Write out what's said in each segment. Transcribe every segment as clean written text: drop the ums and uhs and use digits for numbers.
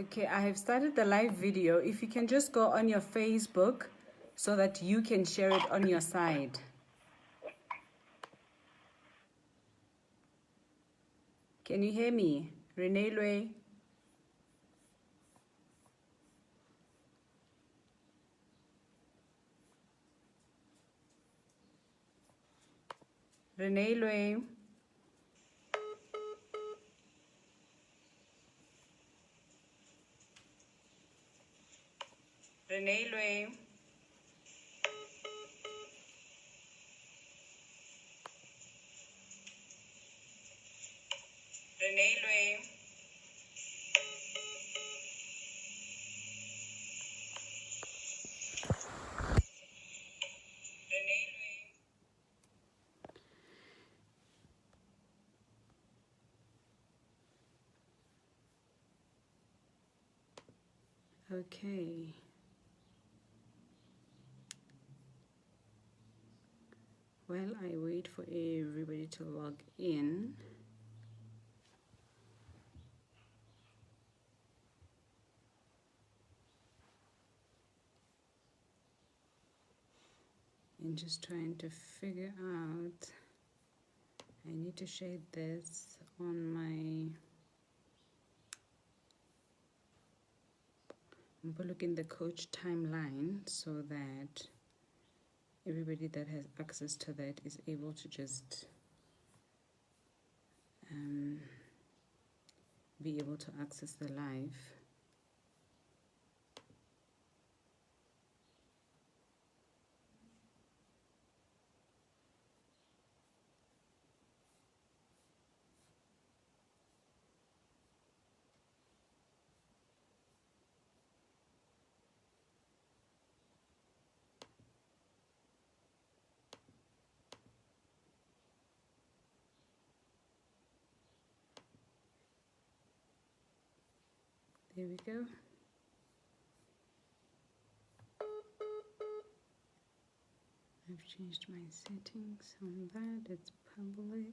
Okay, I have started the live video. If you can just go on your Facebook so that you can share it on your side. Can you hear me? Renee Lue? Renee Lue? Renee Lue? Renee Lue? Okay. While I wait for everybody to log in, I'm just trying to figure out, I need to share this on my, I'm going to look in the coach timeline so that everybody that has access to that is able to just be able to access the live. There we go. I've changed my settings on that. It's public.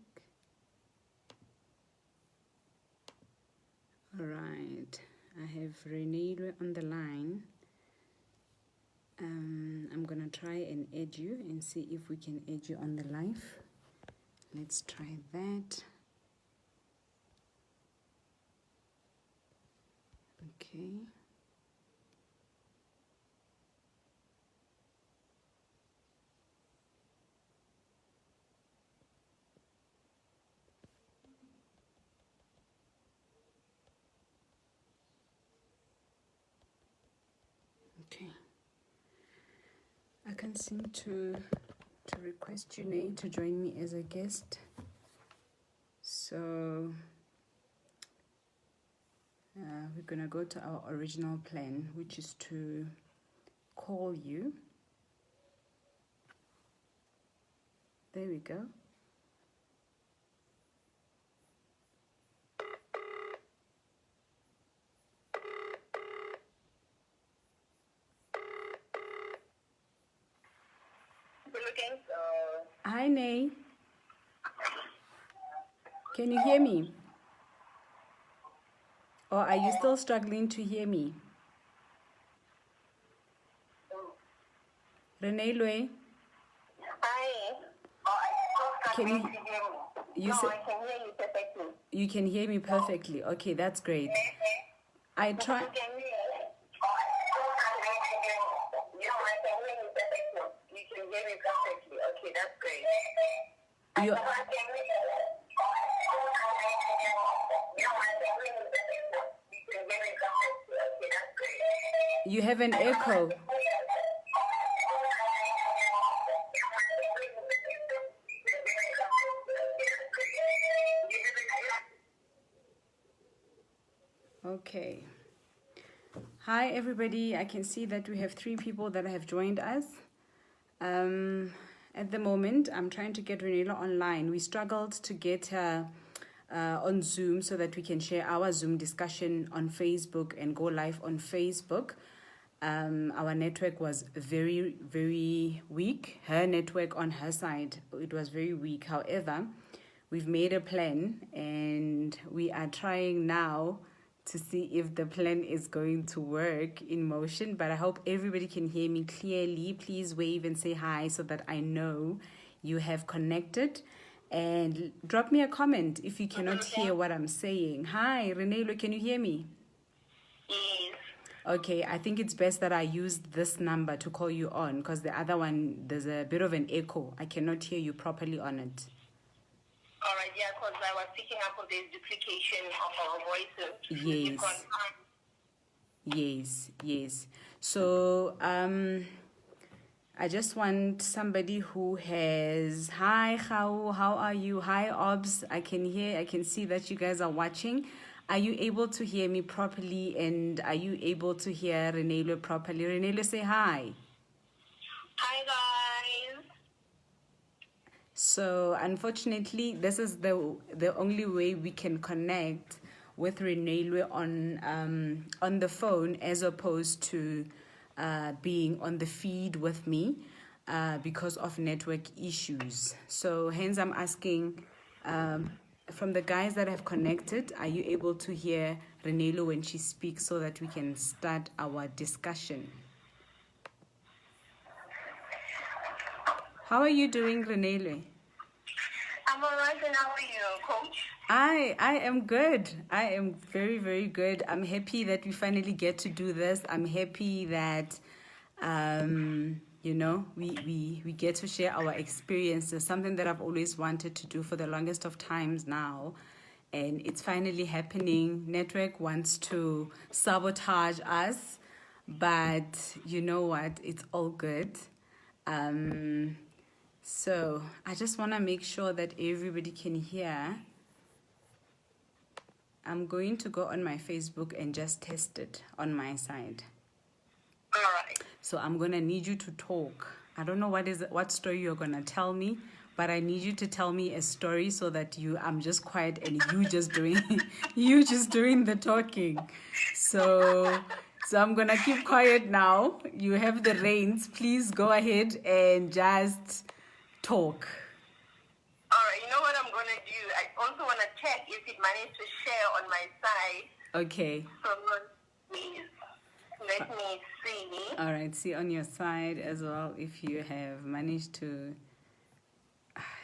All right. I have Renee on the line. I'm gonna try and add you and see if we can add you on the live. Let's try that. Okay. Okay. I can seem to request your name to join me as a guest. So we're gonna go to our original plan, which is to call you. There we go. Hi, Nay. Can you hear me? Or are you still struggling to hear me? Renee Lue? Hi. Can you, I can hear you perfectly. You can hear me perfectly. Okay, that's great. I try. You can hear me perfectly. Okay, that's great. You, you have an echo. Okay. Hi, everybody. I can see that we have 3 people that have joined us. At the moment, I'm trying to get Renela online. We struggled to get her on Zoom so that we can share our Zoom discussion on Facebook and go live on Facebook. Our network was very, very weak. Her network on her side, it was very weak. However, we've made a plan and we are trying now to see if the plan is going to work in motion, but I hope everybody can hear me clearly. Please wave and say hi so that I know you have connected. And drop me a comment if you cannot hear what I'm saying. Hi, Renelo, can you hear me? Yes. Okay, I think it's best that I use this number to call you on, because the other one, there's a bit of an echo. I cannot hear you properly on it. All right, yeah, because I was picking up on this duplication of our voices. Yes. So, I just want somebody who has, hi, how are you? Hi, Obs. I can see that you guys are watching. Are you able to hear me properly? And are you able to hear Renelo properly? Renelo, say hi. Hi, guys. So, unfortunately, this is the only way we can connect with Renelo on the phone, as opposed to being on the feed with me because of network issues. So hence I'm asking from the guys that have connected, are you able to hear Renelo when she speaks so that we can start our discussion? How are you doing, Renelo? I'm all right, and how are you, Coach? I am good. I am very, very good. I'm happy that we finally get to do this. I'm happy that, we get to share our experiences, something that I've always wanted to do for the longest of times now. And it's finally happening. Network wants to sabotage us, but you know what? It's all good. So I just want to make sure that everybody can hear. I'm going to go on my Facebook and just test it on my side. All right. So I'm going to need you to talk. I don't know what story you're going to tell me, but I need you to tell me a story so that I'm just quiet and you just doing the talking. So I'm going to keep quiet now. You have the reins. Please go ahead and just talk. All right, you know what I'm going to do? I also want to check if it managed to share on my side. Okay. So, please, let me see. All right, see on your side as well if you have managed to...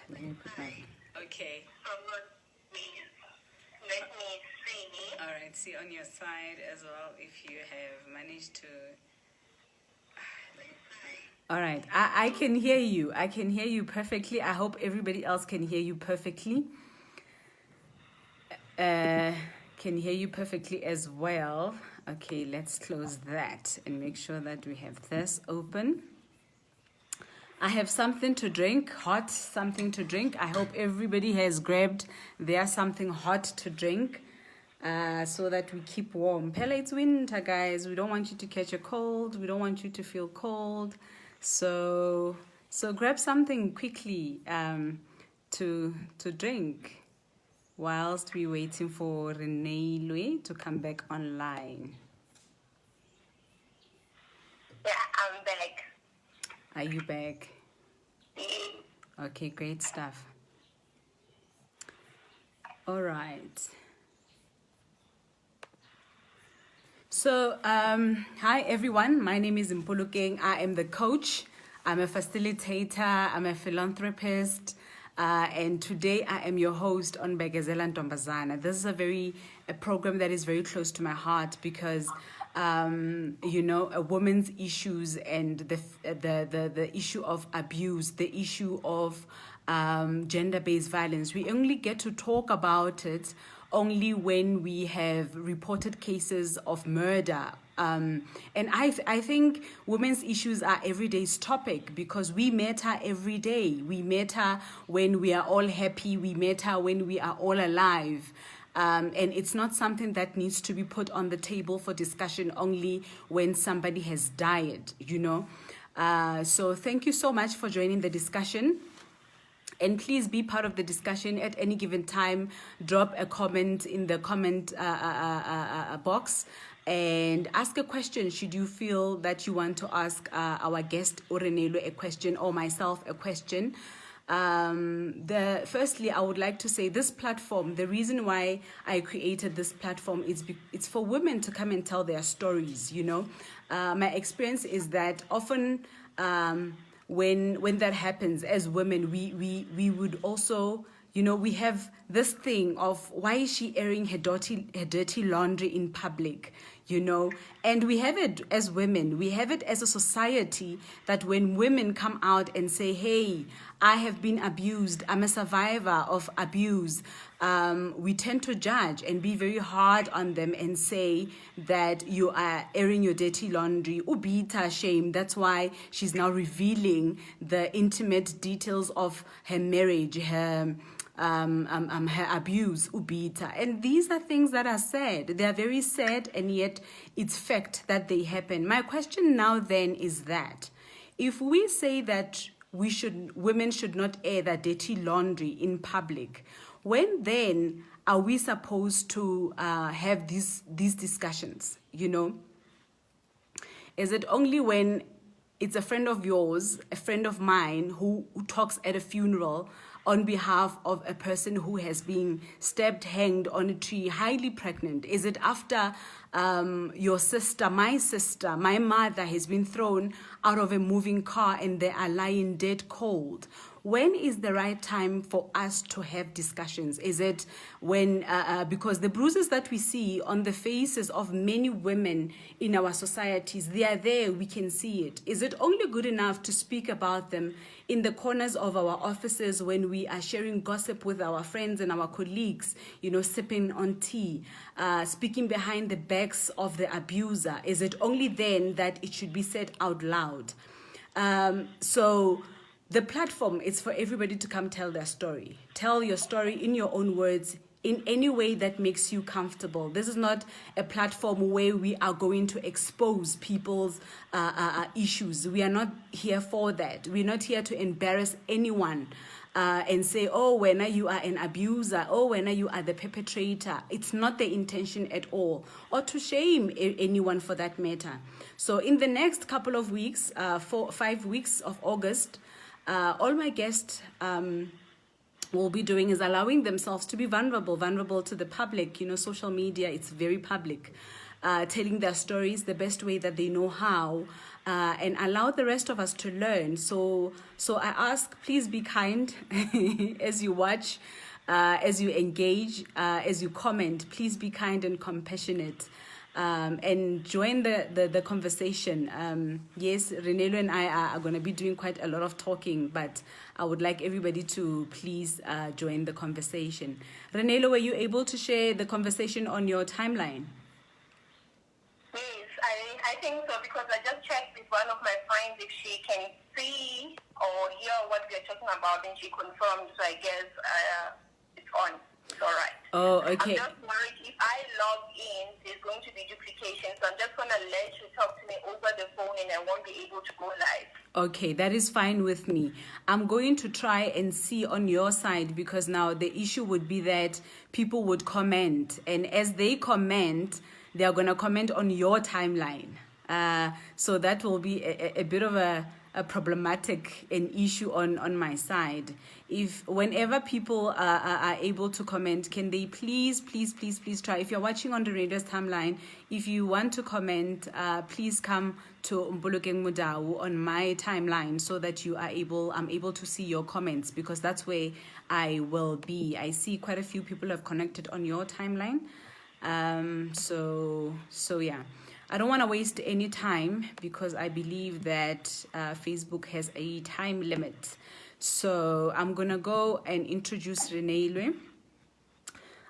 Let me put my... Okay. So, please, let me see. All right, see on your side as well if you have managed to... All right, I can hear you. I can hear you perfectly. I hope everybody else can hear you perfectly. Can hear you perfectly as well. Okay, let's close that and make sure that we have this open. I have something to drink, hot something to drink. I hope everybody has grabbed their something hot to drink so that we keep warm. Pella, it's winter, guys. We don't want you to catch a cold. We don't want you to feel cold. So grab something quickly to drink whilst we're waiting for Renee to come back online. Yeah, I'm back. Are you back? Mm. Okay, great stuff. All right. So, hi everyone. My name is Mpulukeng. I am the coach. I'm a facilitator. I'm a philanthropist. And today I am your host on Bekezela Ntombazane. This is a program that is very close to my heart because, a woman's issues and the issue of abuse, the issue of gender-based violence. We only get to talk about it only when we have reported cases of murder. And I think women's issues are everyday's topic because we matter every day. We matter when we are all happy. We matter when we are all alive. And it's not something that needs to be put on the table for discussion only when somebody has died, So thank you so much for joining the discussion. And please be part of the discussion at any given time. Drop a comment in the comment box and ask a question should you feel that you want to ask our guest Orenelo a question or myself a question. Firstly, I would like to say this platform, the reason why I created this platform is it's for women to come and tell their stories, you know. My experience is that often when that happens as women, we would also, you know, we have this thing of why is she airing her dirty laundry in public, you know? And we have it as women, we have it as a society that when women come out and say, hey, I have been abused, I'm a survivor of abuse, we tend to judge and be very hard on them and say that you are airing your dirty laundry, ubita, shame. That's why she's now revealing the intimate details of her marriage, her abuse, ubita. And these are things that are sad. They are very sad, and yet it's fact that they happen. My question now then is that if we say that women should not air their dirty laundry in public, when then are we supposed to have these discussions, you know? Is it only when it's a friend of yours, a friend of mine who talks at a funeral on behalf of a person who has been stabbed, hanged on a tree, highly pregnant? Is it after your sister, my mother has been thrown out of a moving car and they are lying dead cold? When is the right time for us to have discussions? Is it when, because the bruises that we see on the faces of many women in our societies, they are there, we can see it. Is it only good enough to speak about them in the corners of our offices when we are sharing gossip with our friends and our colleagues, you know, sipping on tea, speaking behind the backs of the abuser? Is it only then that it should be said out loud? So the platform is for everybody to come tell their story. Tell your story in your own words, in any way that makes you comfortable. This is not a platform where we are going to expose people's issues. We are not here for that. We're not here to embarrass anyone and say, oh, when you are an abuser, oh, when you are the perpetrator. It's not the intention at all, or to shame anyone for that matter. So in the next couple of weeks, 5 weeks of August, all my guests will be doing is allowing themselves to be vulnerable to the public. You know, social media, it's very public. Telling their stories the best way that they know how, and allow the rest of us to learn. So I ask, please be kind as you watch, as you engage, as you comment. Please be kind and compassionate. And join the conversation. Yes, Renelo and I are going to be doing quite a lot of talking, but I would like everybody to please join the conversation. Renelo, were you able to share the conversation on your timeline? Yes, I think so, because I just checked with one of my friends if she can see or hear what we are talking about, and she confirmed, so I guess it's on. It's all right. Oh, okay. I'm just worried if I log in, there's going to be duplication. So I'm just going to let you talk to me over the phone and I won't be able to go live. Okay, that is fine with me. I'm going to try and see on your side, because now the issue would be that people would comment. And as they comment, they are going to comment on your timeline. So that will be a bit of a problematic an issue on my side. If whenever people are able to comment, can they please try? If you're watching on the radio's timeline, if you want to comment, please come to Mbulukeng Mudau on my timeline so that I'm able to see your comments, because that's where I will be. I see quite a few people have connected on your timeline. So yeah. I don't want to waste any time, because I believe that Facebook has a time limit. So I'm going to go and introduce Renelwe.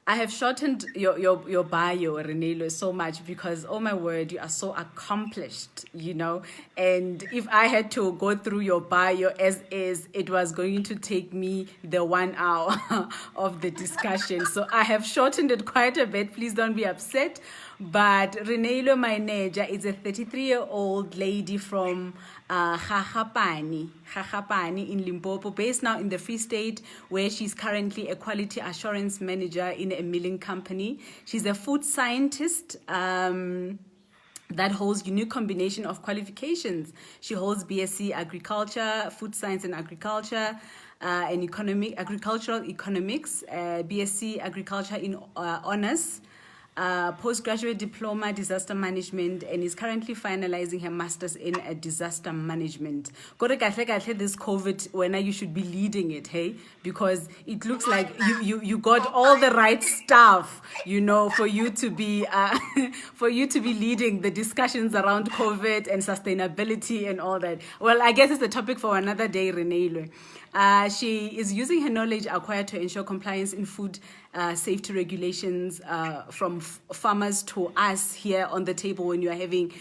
I have shortened your bio, Renelwe, so much because, oh my word, you are so accomplished, you know. And if I had to go through your bio as is, it was going to take me the 1 hour of the discussion. So I have shortened it quite a bit. Please don't be upset. But Renelwe Maineja is a 33-year-old lady from Gagapane in Limpopo, based now in the Free State, where she's currently a quality assurance manager in a milling company. She's a food scientist. that holds unique combination of qualifications. She holds BSc Agriculture, Food Science and Agriculture, and Agricultural Economics, BSc Agriculture in Honors, postgraduate diploma disaster management, and is currently finalizing her master's in disaster management. This COVID, when you should be leading it, hey, because it looks like you got all the right stuff, for you to be for you to be leading the discussions around COVID and sustainability and all that. Well, I guess it's a topic for another day, Renee. She is using her knowledge acquired to ensure compliance in food safety regulations from farmers to us here on the table when you are having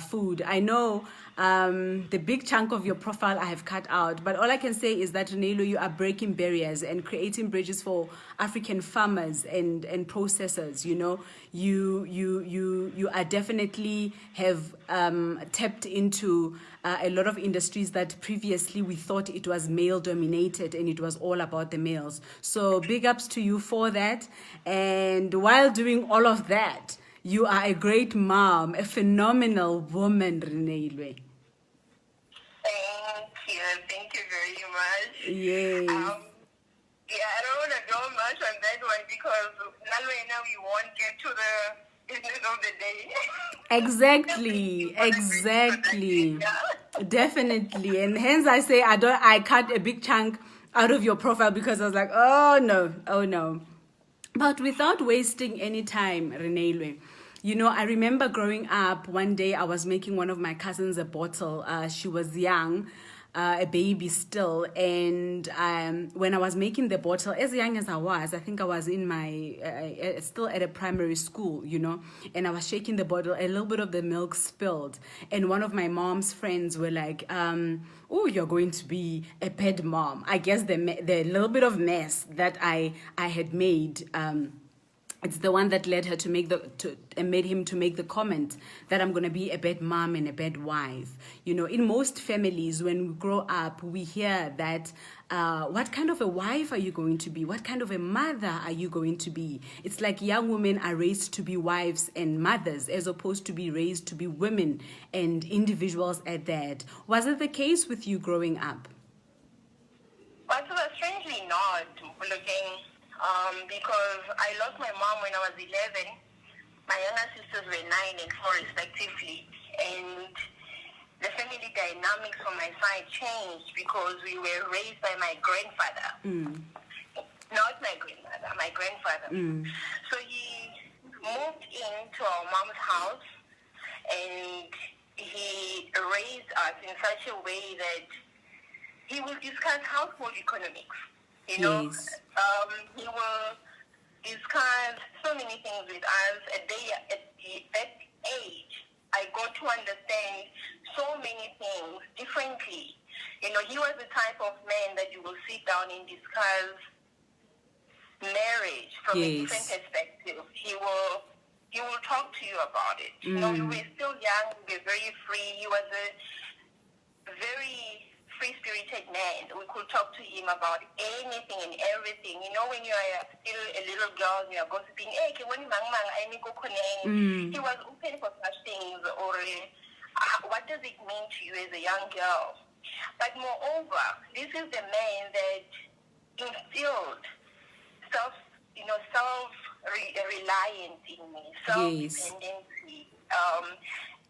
food. I know the big chunk of your profile I have cut out, but all I can say is that, Renelo, you are breaking barriers and creating bridges for African farmers and processors. You are definitely have tapped into a lot of industries that previously we thought it was male dominated and it was all about the males. So big ups to you for that. And while doing all of that, you are a great mom, a phenomenal woman, Renee. Thank you very much. Yes. I don't want to go much on that one because now we won't get to the business of the day. Exactly. Definitely. And hence I say I cut a big chunk out of your profile because I was like, oh no. But without wasting any time, Renee, I remember growing up, one day I was making one of my cousins a bottle. She was young, a baby still. And when I was making the bottle, as young as I think I was in my, still at a primary school, and I was shaking the bottle, a little bit of the milk spilled. And one of my mom's friends were like, oh, you're going to be a bad mom. I guess the little bit of mess that I had made, it's the one that led her to make made him to make the comment that I'm going to be a bad mom and a bad wife. In most families, when we grow up, we hear that, what kind of a wife are you going to be? What kind of a mother are you going to be? It's like young women are raised to be wives and mothers as opposed to be raised to be women and individuals at that. Was it the case with you growing up? Well, so strangely not, looking. Because I lost my mom when I was 11. My younger sisters were 9 and 4 respectively. And the family dynamics on my side changed because we were raised by my grandfather. Not my grandmother, my grandfather. So he moved into our mom's house and he raised us in such a way that he will discuss household economics. He will discuss so many things with us. At that age, I got to understand so many things differently. He was the type of man that you will sit down and discuss marriage from a different perspective. He will talk to you about it. We were still young, we were very free. He was a very free-spirited man. We could talk to him about anything and everything. When you are still a little girl and you are gossiping, he was open for such things, or what does it mean to you as a young girl? But moreover, this is the man that instilled self-reliance in me, self-dependency.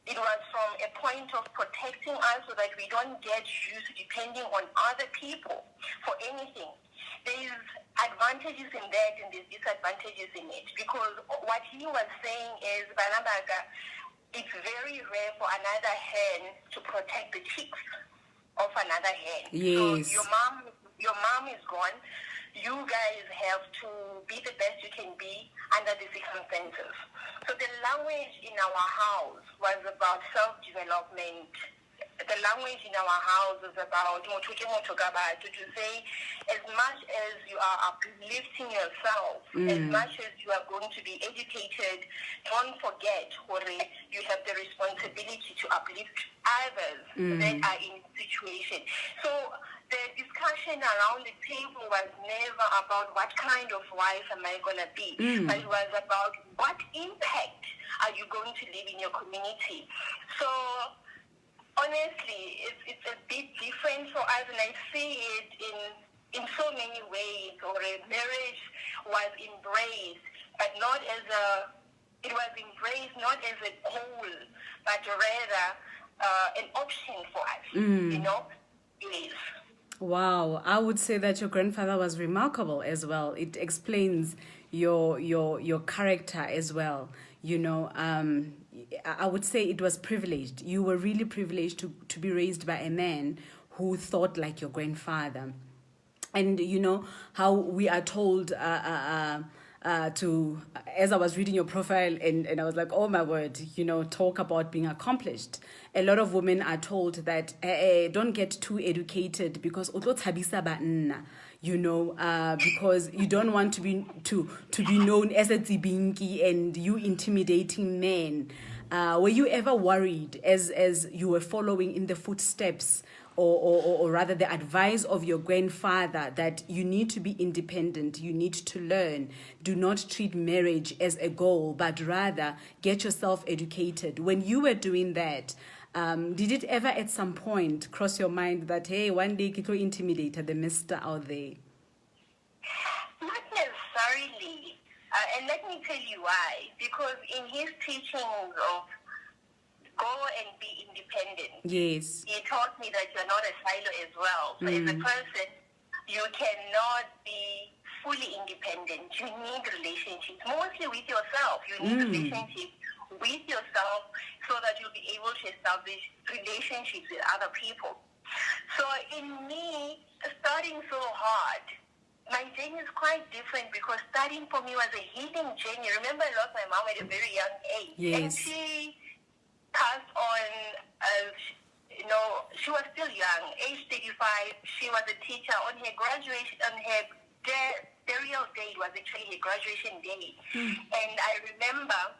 It was from a point of protecting us so that we don't get used to depending on other people for anything. There's advantages in that and there's disadvantages in it. Because what he was saying is, it's very rare for another hen to protect the chicks of another hen. Yes. So your mom is gone. You guys have to be the best you can be under the circumstances. So the language in our house was about self-development. The language in our house is about to say, as much as you are uplifting yourself, as much as you are going to be educated, don't forget you have the responsibility to uplift others that are in a situation. So the discussion around the table was never about what kind of wife am I going to be, but it was about what impact are you going to leave in your community. So honestly, it's a bit different for us, and I see it in so many ways. Or a marriage was embraced, but not as it was embraced not as a goal, but rather an option for us. Yes. Wow, I would say that your grandfather was remarkable as well. It explains your character as well. I would say it was privileged. You were really privileged to be raised by a man who thought like your grandfather. And how we are told to, as I was reading your profile, and I was like, oh my word, talk about being accomplished. A lot of women are told that don't get too educated because because you don't want to be known as a tsibinki and you intimidating men. Were you ever worried as you were following in the footsteps or rather the advice of your grandfather that you need to be independent, you need to learn, do not treat marriage as a goal, but rather get yourself educated? When you were doing that, did it ever at some point cross your mind that, hey, one day Kiko intimidated the mister out there? Not necessarily. And let me tell you why. Because in his teachings of go and be independent. Yes. He taught me that you're not a silo as well. So as a person, you cannot be fully independent. You need relationships, mostly with yourself. You need relationships with yourself so that you'll be able to establish relationships with other people. So in me, starting so hard, my journey is quite different because starting for me was a healing journey. Remember, I lost my mom at a very young age. Yes. And she passed on, she was still young, age 35. She was a teacher. On her graduation, on her burial day was actually her graduation day. And I remember,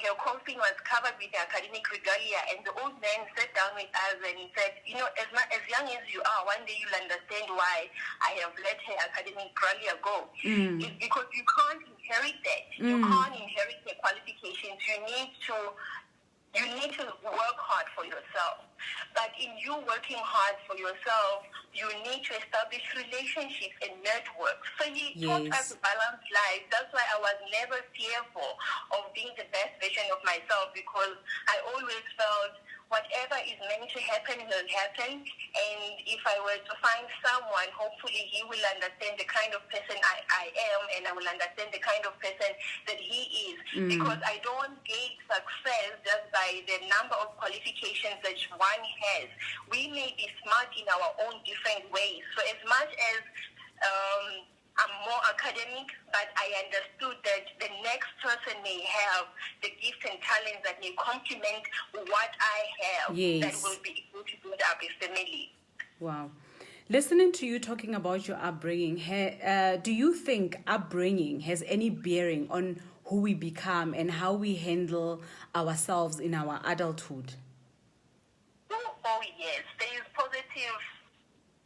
her coffin was covered with the academic regalia, and the old man sat down with us and he said, as young as you are, one day you'll understand why I have let her academic regalia go. It's because you can't inherit that. You can't inherit the qualifications. You need to work hard for yourself. But in you working hard for yourself, you need to establish relationships and networks. So he taught us to balance life. That's why I was never fearful of being the best version of myself, because I always felt whatever is meant to happen will happen. And if I were to find someone, hopefully he will understand the kind of person I am, and I will understand the kind of person that he is. Because I don't gauge success just by the number of qualifications that one has. We may be smart in our own different ways. So as much as I'm more academic, but I understood that the next person may have the gifts and talents that may complement what I have, that will be able to build up a family. Wow. Listening to you talking about your upbringing, do you think upbringing has any bearing on who we become and how we handle ourselves in our adulthood? Oh yes, there is positive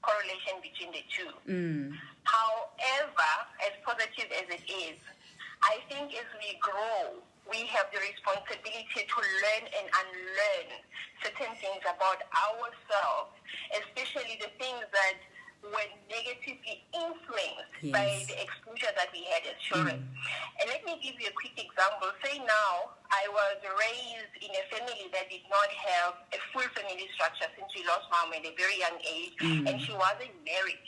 correlation between the two. However, as positive as it is, I think as we grow, we have the responsibility to learn and unlearn certain things about ourselves, especially the things that were negatively influenced by the exposure that we had as children. And let me give you a quick example. Say now, I was raised in a family that did not have a full family structure since we lost mom at a very young age, and she wasn't married.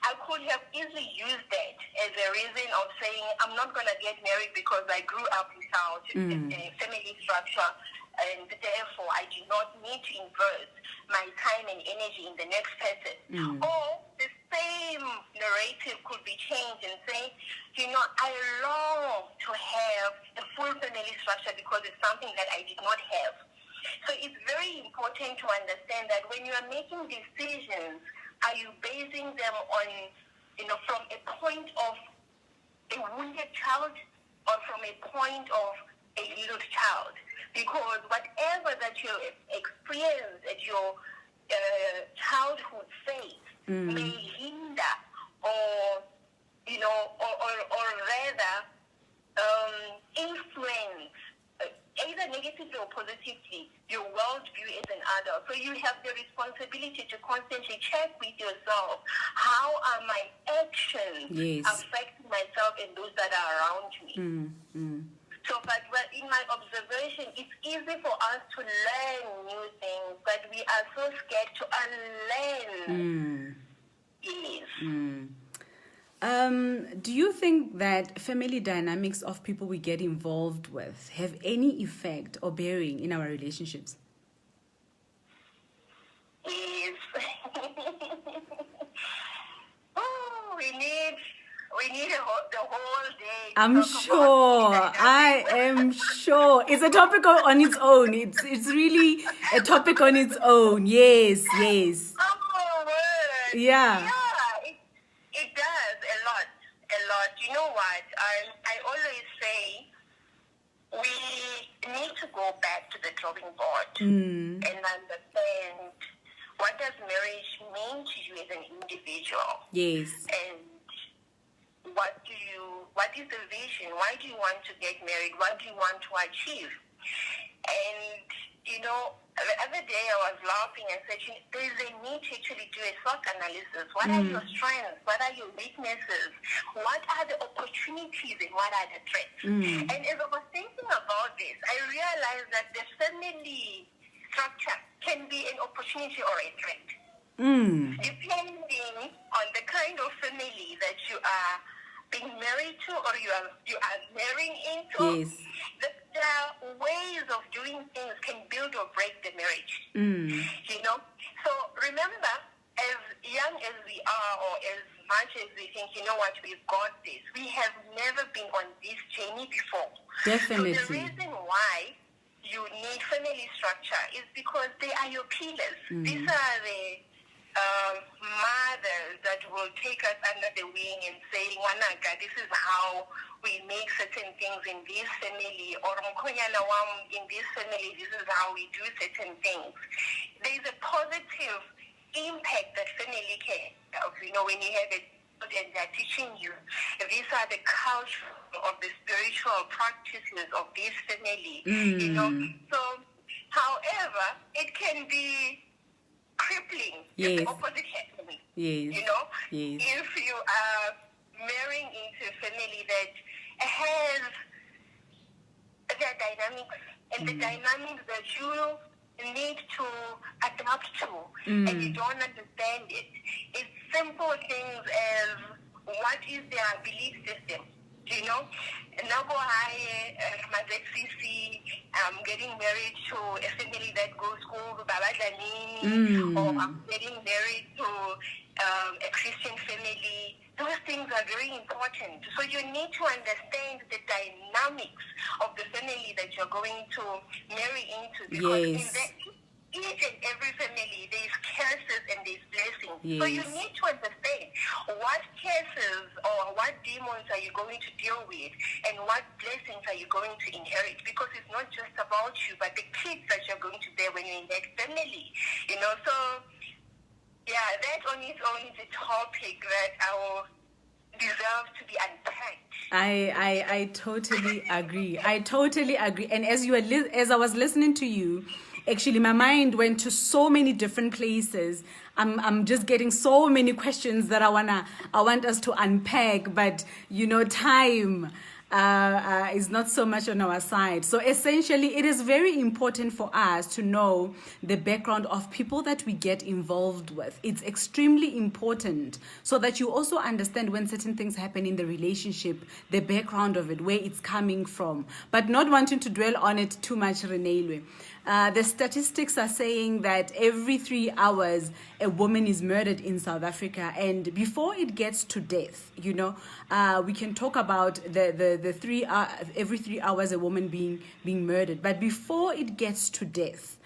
I could have easily used that as a reason of saying, I'm not going to get married because I grew up without a family structure, and therefore I do not need to invest my time and energy in the next person. Or the same narrative could be changed and say, I long to have a full family structure because it's something that I did not have. So it's very important to understand that when you are making decisions, are you basing them on, from a point of a wounded child or from a point of a healed child? Because whatever that you experience at your childhood faith may hinder or, or rather influence, either negatively or positively, your worldview as an adult. So you have the responsibility to constantly check with yourself, how are my actions affecting myself and those that are around me? So, but in my observation, it's easy for us to learn new things, but we are so scared to unlearn. Yes. Do you think that family dynamics of people we get involved with have any effect or bearing in our relationships? Yes. Oh, we need the whole day. I'm sure. I am sure. It's a topic on its own. It's really a topic on its own. Yes. Oh, word. Yeah. It does a lot. You know what? I always say we need to go back to the drawing board and understand, what does marriage mean to you as an individual? Yes. And what is the vision? Why do you want to get married? What do you want to achieve? And, the other day I was laughing and said, there's a need to actually do a SWOT analysis. What are your strengths? What are your weaknesses? What are the opportunities and what are the threats? And as I was thinking about this, I realized that the family structure can be an opportunity or a threat. Depending on the kind of family that you are being married to or you are marrying into. Yes. The ways of doing things can build or break the marriage. So remember, as young as we are, or as much as we think, we've got this, we have never been on this journey before. Definitely. So the reason why you need family structure is because they are your pillars. These are the mothers that will take us under the wing and say, Wanaka, this is how we make certain things in this family, or Mkhonyana wam, in this family, this is how we do certain things. There's a positive impact that family can have, when you have it and they're teaching you, these are the culture of the spiritual practices of this family, So, however, it can be crippling if the opposite happening. Yes. If you are marrying into a family that has their dynamics and the dynamics that you need to adapt to and you don't understand it. It's simple things as what is their belief system. I'm getting married to a family that goes school, or I'm getting married to a Christian family. Those things are very important. So you need to understand the dynamics of the family that you're going to marry into, because in each and every family, there's curses and there's blessings. So you need to understand what curses or what demons are you going to deal with and what blessings are you going to inherit, because it's not just about you, but the kids that you're going to bear when you're in that family. So that on its own is a topic that I will deserve to be unpacked. I totally agree. And as I was listening to you, actually, my mind went to so many different places. I'm just getting so many questions that I want us to unpack, but time is not so much on our side. So essentially, it is very important for us to know the background of people that we get involved with. It's extremely important so that you also understand when certain things happen in the relationship, the background of it, where it's coming from, but not wanting to dwell on it too much, Renelwe. The statistics are saying that every 3 hours a woman is murdered in South Africa, and before it gets to death, we can talk about the every 3 hours a woman being murdered. But before it gets to death,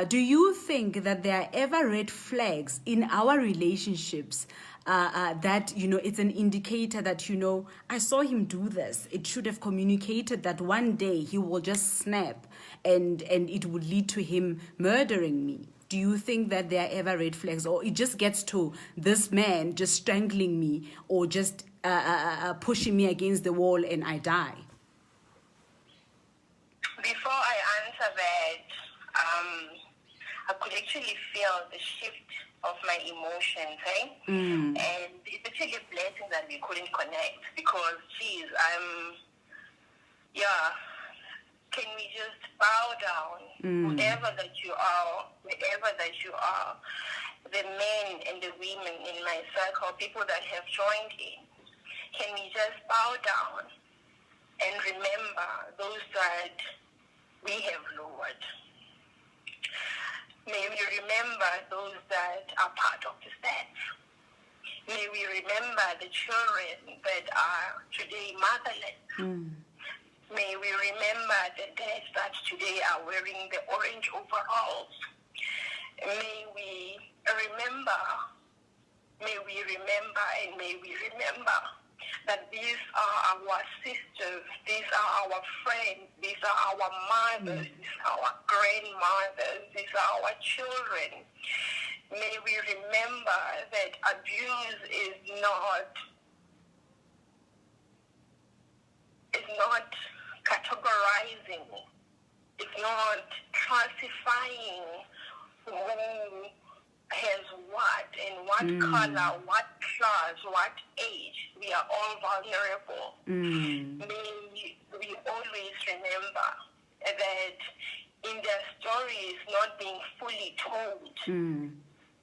do you think that there are ever red flags in our relationships that it's an indicator that I saw him do this? It should have communicated that one day he will just snap and it would lead to him murdering me? do you think that there are ever red flags, or it just gets to this man just strangling me or just pushing me against the wall and I die? Before I answer that, I could actually feel the shift of my emotions, eh? And it's actually a blessing that we couldn't connect because, geez, can we just bow down, whoever that you are, wherever that you are, the men and the women in my circle, people that have joined in, can we just bow down and remember those that we have lowered? May we remember those that are part of the stats. May we remember the children that are today motherless. May we remember the dads that today are wearing the orange overalls. May we remember, and may we remember that these are our sisters, these are our friends, these are our mothers, these are our grandmothers, these are our children. May we remember that abuse is not categorizing, it's not classifying who has what and what color, what class, what age. We are all vulnerable. May we always remember that in their stories not being fully told,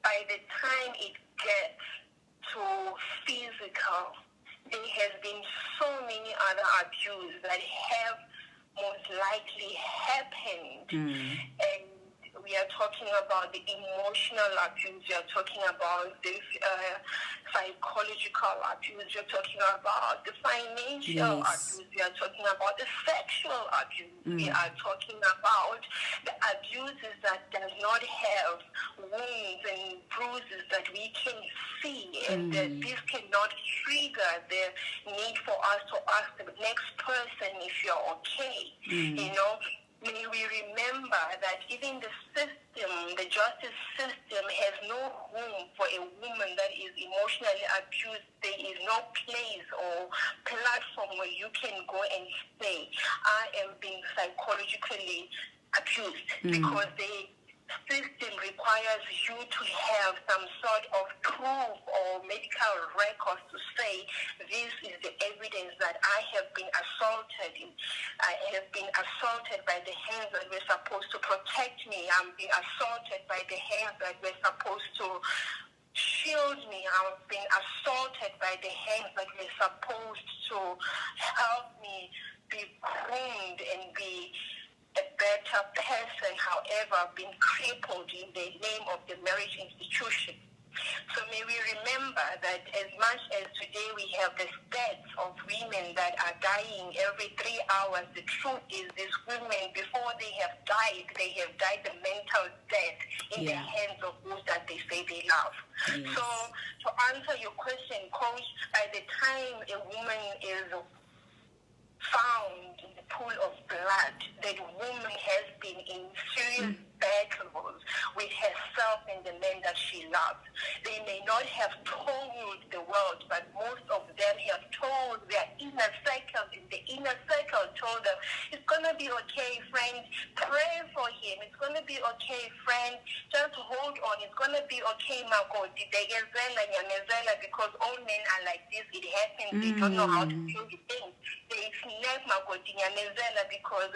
by the time it gets to physical, there has been so many other abuses that have most likely happened. And we are talking about the emotional abuse, we are talking about the psychological abuse, we are talking about the financial abuse, we are talking about the sexual abuse, we are talking about the abuses that does not have wounds and bruises that we can see, and that this cannot trigger the need for us to ask the next person if you're okay, you know. May we remember that even the system, the justice system, has no room for a woman that is emotionally abused. There is no place or platform where you can go and say, I am being psychologically abused, because the system requires you to have some sort of proof or medical records to say this is the evidence that I have been assaulted. I have been assaulted by the hands that were supposed to protect me. I'm being assaulted by the hands that were supposed to shield me. I'm being assaulted by the hands that were supposed to help me be groomed and be a better person, however, been crippled in the name of the marriage institution. So may we remember that as much as today we have the stats of women that are dying every 3 hours, the truth is these women, before they have died the mental death in the hands of those that they say they love. So to answer your question, Coach, by the time a woman is found in the pool of blood, that woman has been in serious battles with herself and the men that she loves. They may not have told the world, but most of them have told their inner circles, and the inner circle told them, it's going to be okay, friend, pray for him, it's going to be okay, friend, just hold on, it's going to be okay, Makoti, because all men are like this, it happens, they don't know how to do the things. They snap Makoti because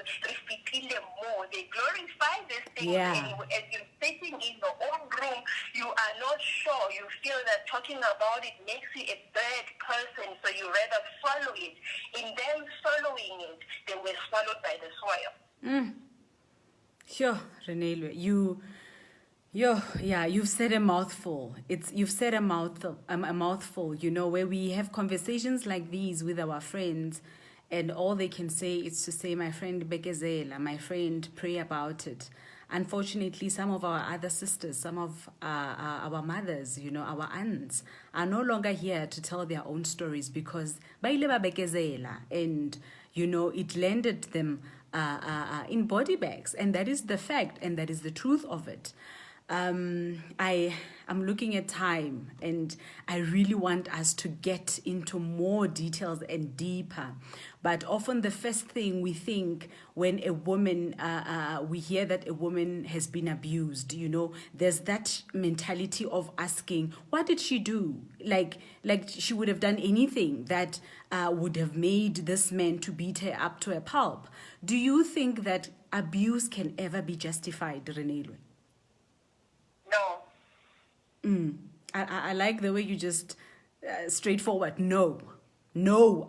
they glorify this thing. And as you're sitting in your own room, you are not sure. You feel that talking about it makes you a bad person, so you rather swallow it. In them swallowing it, they were swallowed by the soil. Sure, Renee, you've said a mouthful. You've said a mouthful. You know, where we have conversations like these with our friends, and all they can say is to say, my friend Bekezela, my friend, pray about it. Unfortunately, some of our other sisters, some of our mothers, you know, our aunts, are no longer here to tell their own stories because baile ba bekezela, and, you know, it landed them in body bags. And that is the fact, and that is the truth of it. I'm looking at time, and I really want us to get into more details and deeper. But often the first thing we think when a woman, we hear that a woman has been abused, there's that mentality of asking, what did she do? Like she would have done anything that would have made this man to beat her up to a pulp. Do you think that abuse can ever be justified, Renelwe? No. I like the way you just straightforward no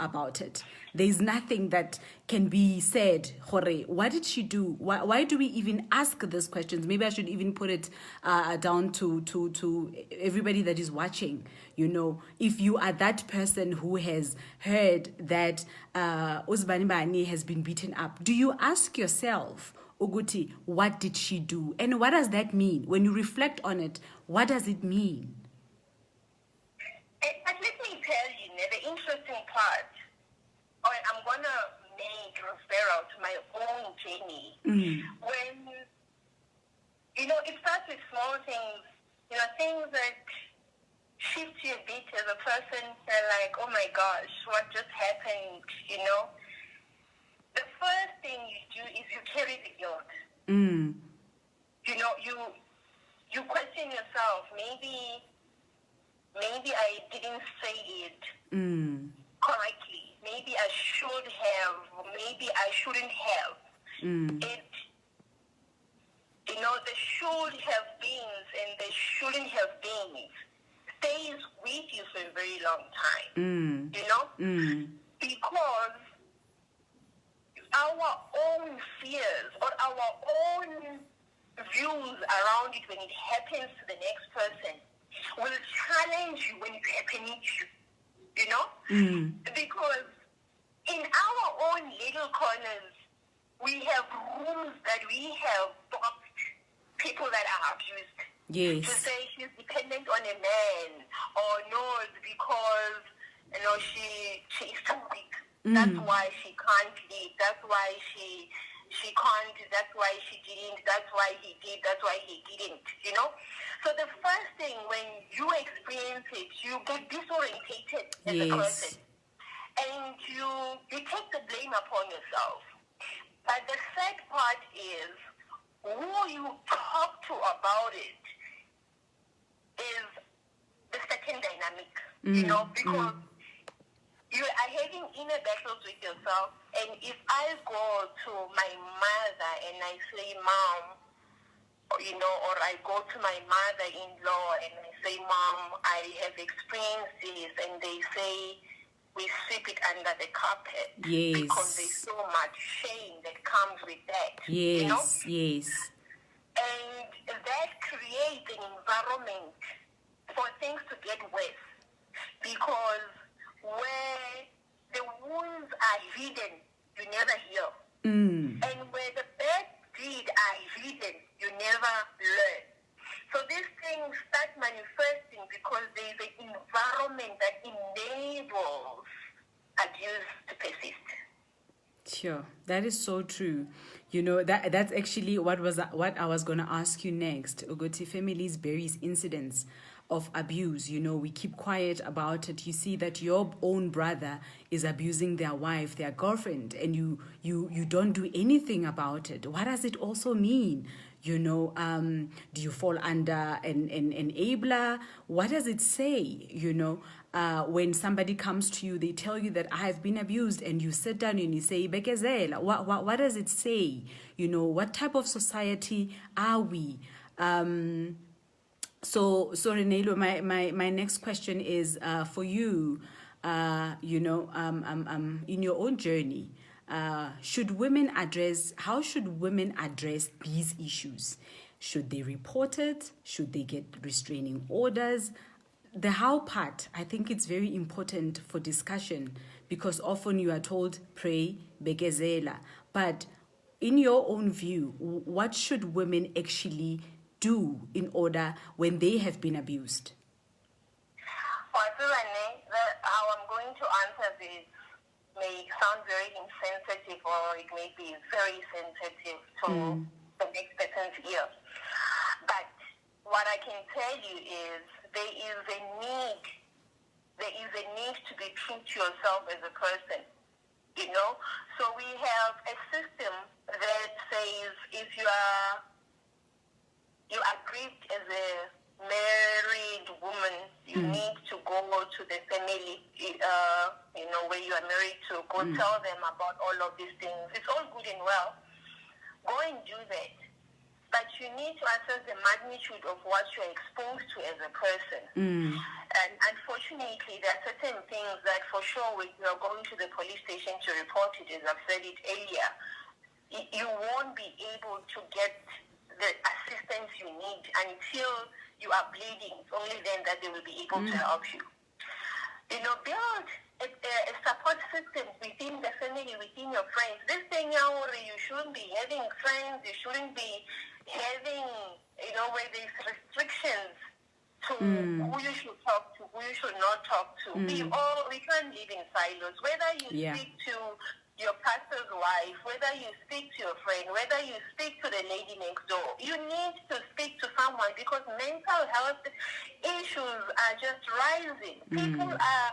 about it. There's nothing that can be said. Hore, what did she do? Why do we even ask these questions? Maybe I should even put it down to everybody that is watching. If you are that person who has heard that Uzbani Bani has been beaten up, do you ask yourself, Uguti, what did she do? And what does that mean? When you reflect on it, what does it mean? But let me tell you, the interesting part, I'm going to make referral to my own journey. When, it starts with small things, things that shift you a bit as a person. They're like, oh my gosh, what just happened, The first thing you do is you carry the guilt. You question yourself. Maybe I didn't say it correctly. Maybe I should have. Maybe I shouldn't have. It, the should have beens and the shouldn't have beens stays with you for a very long time. Because our own fears or our own views around it when it happens to the next person will challenge you when it happens to you, because in our own little corners, we have rooms that we have boxed people that are abused. Yes. To say she's dependent on a man, or no, it's because, she is too weak. That's why she can't lead. That's why she can't. That's why she didn't. That's why he did. That's why he didn't. So the first thing when you experience it, you get disorientated as a person, and you take the blame upon yourself. But the sad part is who you talk to about it is the second dynamic. Because you are having inner battles with yourself, and if I go to my mother and I say, Mom, or I go to my mother-in-law and I say, Mom, I have experienced this, and they say we sweep it under the carpet because there's so much shame that comes with that. Yes. And that creates an environment for things to get worse, because where the wounds are hidden, you never heal. And where the bad deeds are hidden, you never learn. So these things start manifesting because there is an environment that enables abuse to persist. Sure, that is so true. That's actually what I was going to ask you next. Ogoti, families buries incidents of abuse. We keep quiet about it. You see that your own brother is abusing their wife, their girlfriend, and you don't do anything about it. What does it also mean? Do you fall under an enabler? What does it say? When somebody comes to you, they tell you that I have been abused, and you sit down and you say, Bekezela, what does it say? What type of society are we? So Renelo, my next question is for you. In your own journey, how should women address these issues? Should they report it? Should they get restraining orders? The how part, I think it's very important for discussion, because often you are told, pray, Bekezela. But in your own view, what should women actually do in order when they have been abused? How I'm going to answer this may sound very insensitive, or it may be very sensitive to the next person's ear. But what I can tell you is there is a need to be true to yourself as a person, So we have a system that says if you are grieved as a married woman, you need to go to the family, where you are married to, go tell them about all of these things. It's all good and well. Go and do that. But you need to assess the magnitude of what you're exposed to as a person. And unfortunately, there are certain things that for sure when you are going to the police station to report it, as I've said it earlier, you won't be able to get the assistance you need until you are bleeding. It's only then that they will be able to help you. Build a support system within the family, within your friends. This thing, you shouldn't be having friends. You shouldn't be having, where there's restrictions to who you should talk to, who you should not talk to. We can't live in silos. Whether you speak to your pastor's wife, whether you speak to your friend, whether you speak to the lady next door, you need to speak to someone because mental health issues are just rising. People are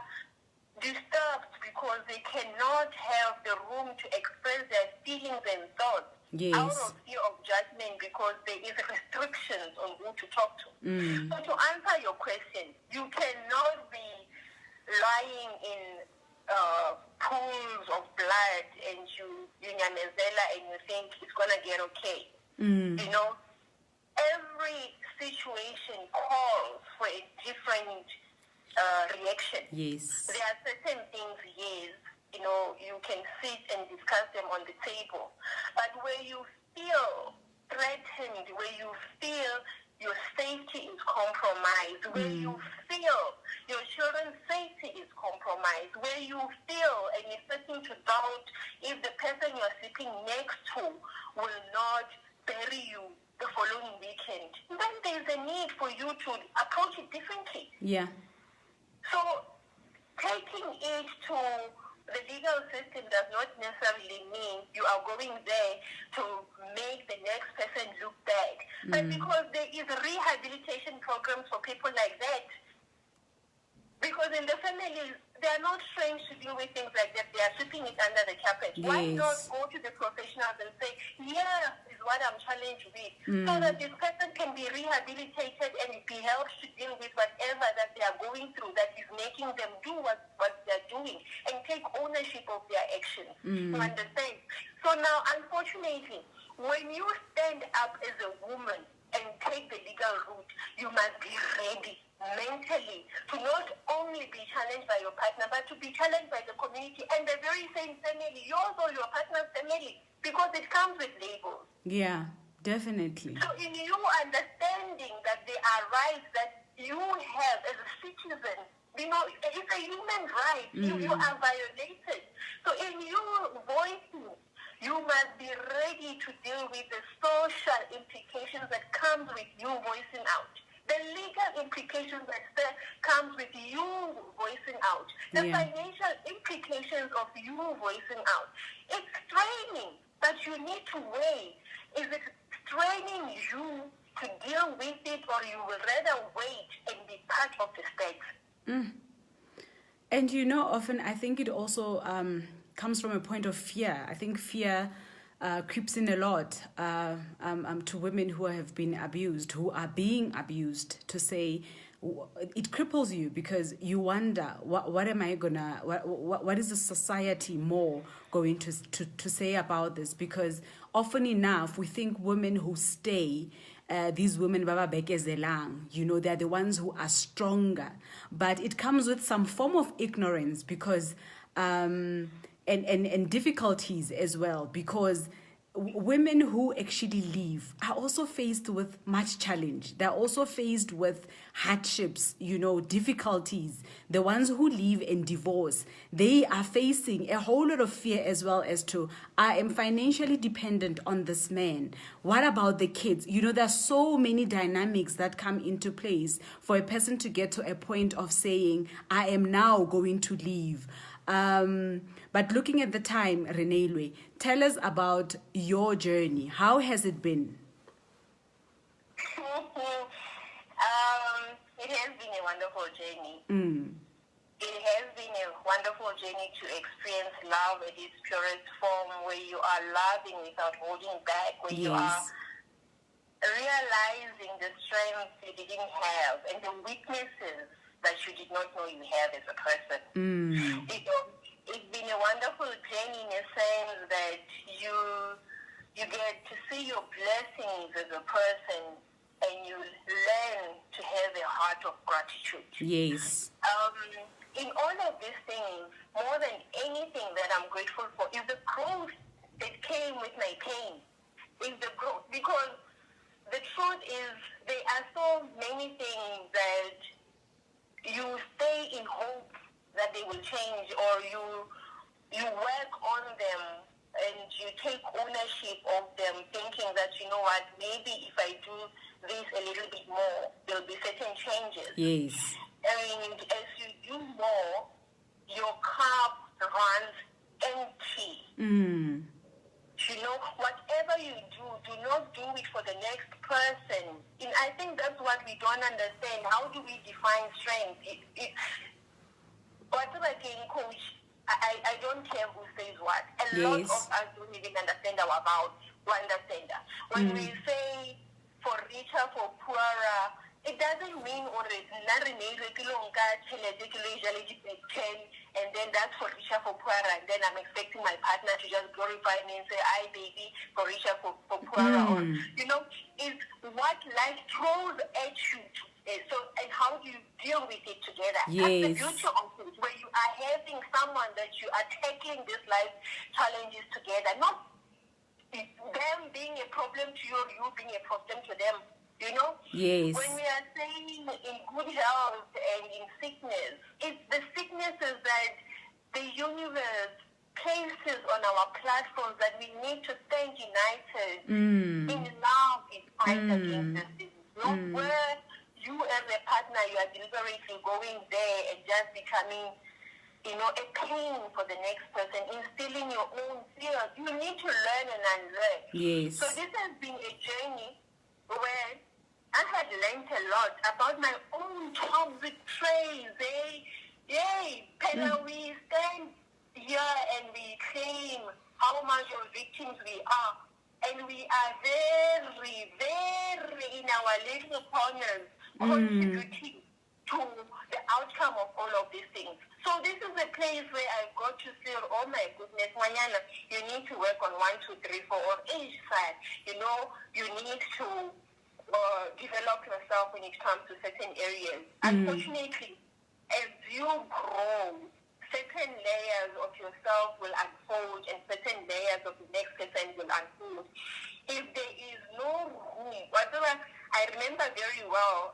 disturbed because they cannot have the room to express their feelings and thoughts out of fear of judgment because there is restrictions on who to talk to. So to answer your question, you cannot be lying in pools of blood and you nyamezela and you think it's going to get okay. Every situation calls for a different reaction. Yes. There are certain things, you can sit and discuss them on the table. But where you feel threatened, where you feel your safety is compromised, where you feel your children's safety is compromised, where you feel and you're starting to doubt if the person you're sleeping next to will not bury you the following weekend, then there's a need for you to approach it differently. Yeah. So taking it to the legal system does not necessarily mean you are going there to make the next person look bad. But because there is rehabilitation programs for people like that, because in the families, they are not trained to deal with things like that. They are sweeping it under the carpet. Yes. Why not go to the professionals and say, is what I'm challenged with, so that this person can be rehabilitated and be helped to deal with whatever that they are going through that is making them do what they're doing and take ownership of their actions. You understand? So now, unfortunately, when you stand up as a woman and take the legal route, you must be ready mentally to not only be challenged by your partner, but to be challenged by the community and the very same family, yours or your partner's family, because it comes with labels. Yeah, definitely. So in you understanding that there are rights that you have as a citizen, it's a human right. You are violated. So in your voicing, you must be ready to deal with the social implications that comes with you voicing out. The legal implications that comes with you voicing out. The financial implications of you voicing out. It's training that you need to weigh. Is it training you to deal with it, or you will rather wait and be part of the stakes? And often I think it also comes from a point of fear. I think fear creeps in a lot to women who have been abused, who are being abused, to say it cripples you because you wonder what am I gonna what is the society more going to say about this, because often enough we think women who stay, these women baba Bekezela, they're the ones who are stronger, but it comes with some form of ignorance because and difficulties as well, because women who actually leave are also faced with much challenge. They're also faced with hardships, difficulties. The ones who leave and divorce, they are facing a whole lot of fear as well as to, I am financially dependent on this man. What about the kids? There's so many dynamics that come into place for a person to get to a point of saying, I am now going to leave. But looking at the time, Renelwe, tell us about your journey. How has it been? it has been a wonderful journey. Mm. It has been a wonderful journey to experience love at its purest form, where you are loving without holding back, where you are realizing the strengths you didn't have and the weaknesses that you did not know you have as a person. It's been a wonderful journey in a sense that you get to see your blessings as a person, and you learn to have a heart of gratitude. Yes. In all of these things, more than anything that I'm grateful for is the growth that came with my pain. Is the growth, because the truth is there are so many things that you stay in hope that they will change, or you work on them and you take ownership of them, thinking that, you know what, maybe if I do this a little bit more, there'll be certain changes. Yes. And as you do more, your cup runs empty. You know, whatever you do not do it for the next person. And I think that's what we don't understand. How do we define strength? Whatever game coach, I don't care who says what. A lot of us don't even understand our mouths to understand that. When we say for richer, for poorer, it doesn't mean and then that's for richer, for poorer, and then I'm expecting my partner to just glorify me and say, "I baby, for richer, for poorer." Or, you know, it's what life throws at you. So, and how do you deal with it together? That's the beauty of it, where you are having someone that you are tackling these life challenges together, not them being a problem to you or you being a problem to them. You know? Yes. When we are saying in good health and in sickness, it's the sicknesses that the universe places on our platforms that we need to stand united in love in fight against this disease. Not where you as a partner, you are deliberately going there and just becoming, you know, a pain for the next person, instilling your own fears. You need to learn and unlearn. Yes. So this has been a journey where I had learned a lot about my own toxic traits. We stand here and we claim how much of victims we are. And we are very, very in our little corners contributing to the outcome of all of these things. So this is a place where I got to feel, oh my goodness, Mariana, you need to work on 1, 2, 3, 4 on each side. You know, you need to develop yourself when it comes to certain areas. Unfortunately, as you grow, certain layers of yourself will unfold and certain layers of the next person will unfold. If there is no room, whatever, I remember very well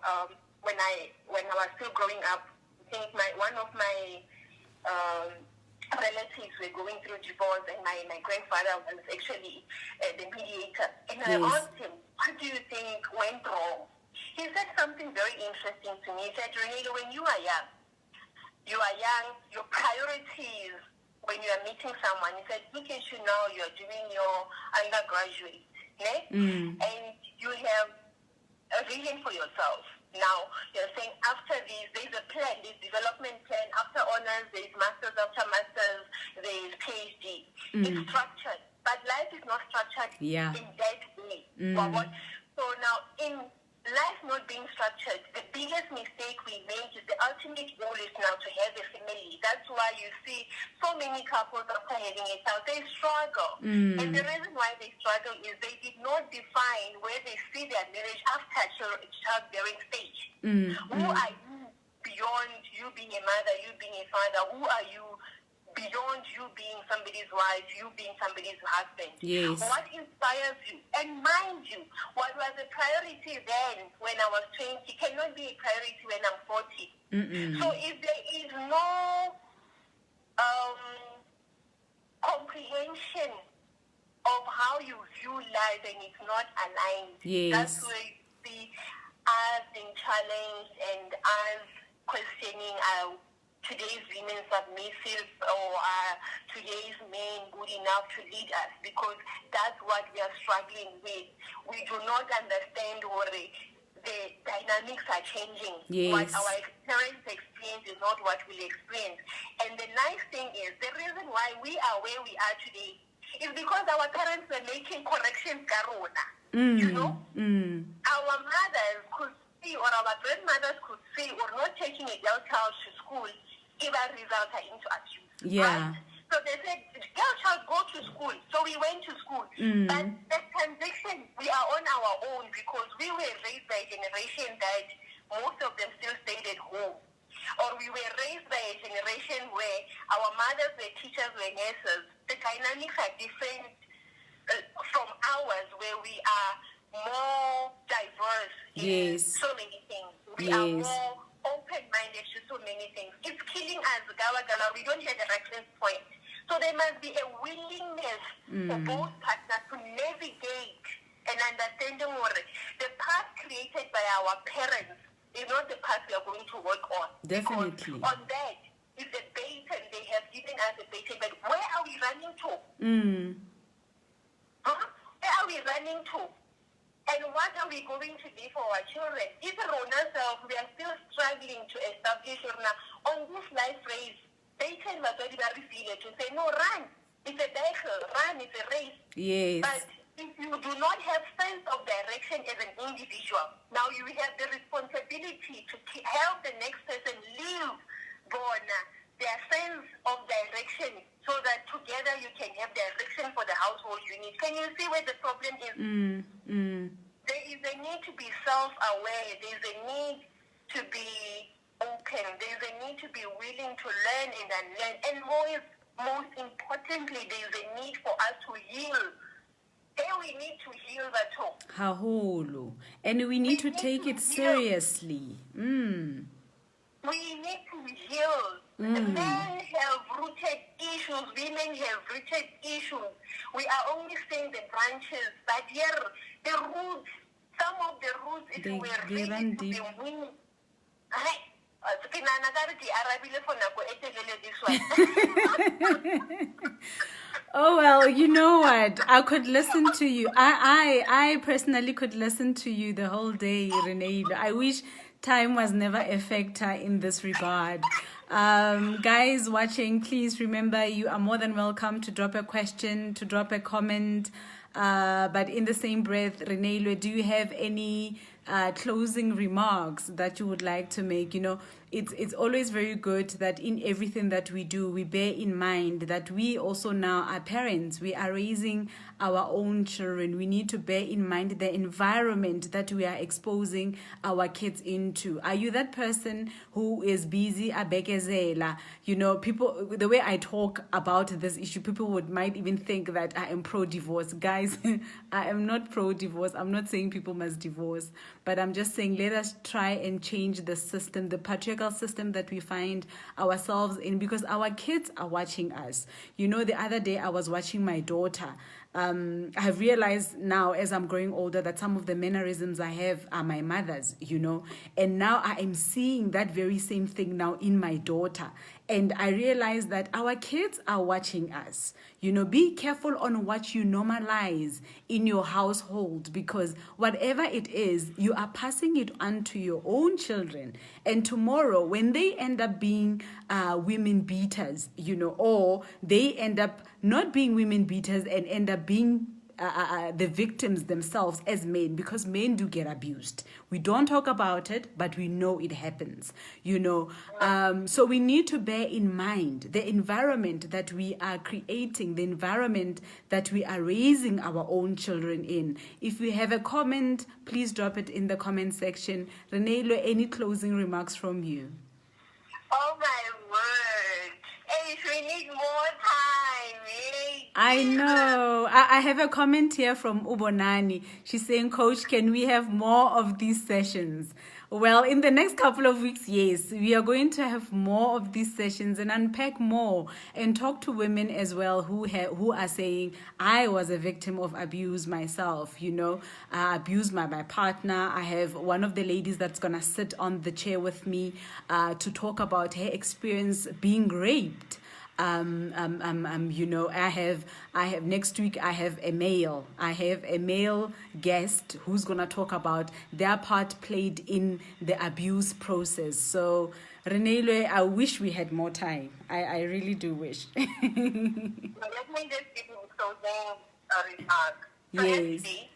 when I was still growing up, I think one of my relatives were going through divorce, and my grandfather was actually the mediator. And I asked him, what do you think went wrong? He said something very interesting to me. He said, Renee, when you are young, your priorities when you are meeting someone, he said, look at you now, you are doing your undergraduate, and you have a vision for yourself. Now, you're saying after this, there's a plan, there's development plan. After honors, there's masters. After masters, there's PhD. It's structured. But life is not structured in that way. So now, in life not being structured, the biggest mistake we make is the ultimate goal is now to have a family. That's why you see so many couples after having a child, they struggle. And the reason why they struggle is they did not define where they see their marriage after childbearing stage. Who are you beyond you being a mother, you being a father? Who are you beyond you being somebody's wife, you being somebody's husband? Yes. What inspires you? And mind you, what was a priority then when I was 20 cannot be a priority when I'm 40. So if there is no comprehension of how you view life and it's not aligned, that's where you see us being challenged and us questioning today's women submissive, or today's men good enough to lead us, because that's what we are struggling with. We do not understand the dynamics are changing. Yes. What our parents experience is not what we'll experience. And the nice thing is, the reason why we are where we are today is because our parents were making corrections, Karuna. You know? Our mothers could see, or our grandmothers could see, or not taking a girl child to school, either result into abuse. Yeah. Right? So they said, girl child, go to school. So we went to school. But that transition, we are on our own because we were raised by a generation that most of them still stayed at home. Or we were raised by a generation where our mothers were teachers, were nurses. The dynamics are different from ours, where we are more diverse in so many things. We are more open-minded to so many things. It's killing us, Gala. We don't have a reference point. So there must be a willingness for both partners to navigate and understanding what the path created by our parents is not the path we are going to work on. Definitely. Because on that is the baton they have given us, a baton. But where are we running to? Where are we running to? And what are we going to do for our children? Even on ourselves, we are still struggling to establish on this life race. They tell us already very serious to say, no, run. It's a battle. Run. It's a race. Yes. But if you do not have sense of direction as an individual, now you have the responsibility to help the next person live their sense of direction, so that together you can have direction for the household unit. Can you see where the problem is? There is a need to be self-aware. There is a need to be open. There is a need to be willing to learn and unlearn. And most importantly, there is a need for us to heal. There we need to heal the talk. Haholo. And we need to take it seriously. We need to heal. Men have rooted issues. Women have rooted issues. We are only seeing the branches, but here, the roots, some of the roots, if we were ready to be winning. Oh, well, you know what? I could listen to you. I personally could listen to you the whole day, Renee. I wish time was never a factor in this regard. Guys watching, please remember you are more than welcome to drop a question, to drop a comment. But in the same breath, Renee, do you have any closing remarks that you would like to make? You know, it's always very good that in everything that we do, we bear in mind that we also now are parents. We are raising our own children. We need to bear in mind the environment that we are exposing our kids into. Are you that person who is busy at Bekezela? You know, people, the way I talk about this issue, people might even think that I am pro-divorce. Guys, I am not pro-divorce. I'm not saying people must divorce, but I'm just saying let us try and change the system, the patriarchal system that we find ourselves in, because our kids are watching us. You know, the other day I was watching my daughter. I have realized now as I'm growing older that some of the mannerisms I have are my mother's, you know, and now I am seeing that very same thing now in my daughter. And I realize that our kids are watching us. You know, be careful on what you normalize in your household, because whatever it is, you are passing it on to your own children. And tomorrow, when they end up being women beaters, you know, or they end up not being women beaters and end up being the victims themselves as men, because men do get abused. We don't talk about it, but we know it happens, you know. So we need to bear in mind the environment that we are creating, the environment that we are raising our own children in. If you have a comment, please drop it in the comment section. Renee, any closing remarks from you? Oh my word. Hey, we need more time, eh? I know. I have a comment here from Ubonani. She's saying, Coach, can we have more of these sessions? Well, in the next couple of weeks, yes, we are going to have more of these sessions and unpack more and talk to women as well who are saying, I was a victim of abuse myself, you know, abused by my partner. I have one of the ladies that's going to sit on the chair with me to talk about her experience being raped. I have next week. I have a male guest who's gonna talk about their part played in the abuse process. So, Renele, I wish we had more time. I really do wish. Let me just give you closing remark. Yes. Firstly,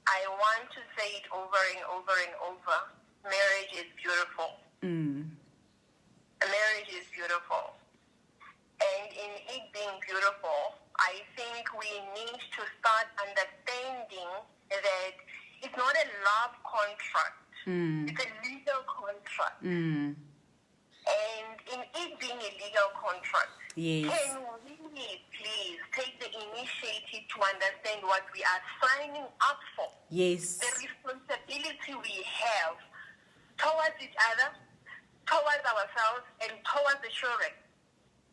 I want to say it over and over and over. Marriage is beautiful. Marriage is beautiful. And in it being beautiful, I think we need to start understanding that it's not a love contract. It's a legal contract. And in it being a legal contract, Yes. can we please take the initiative to understand what we are signing up for? Yes. The responsibility we have towards each other, towards ourselves, and towards the children.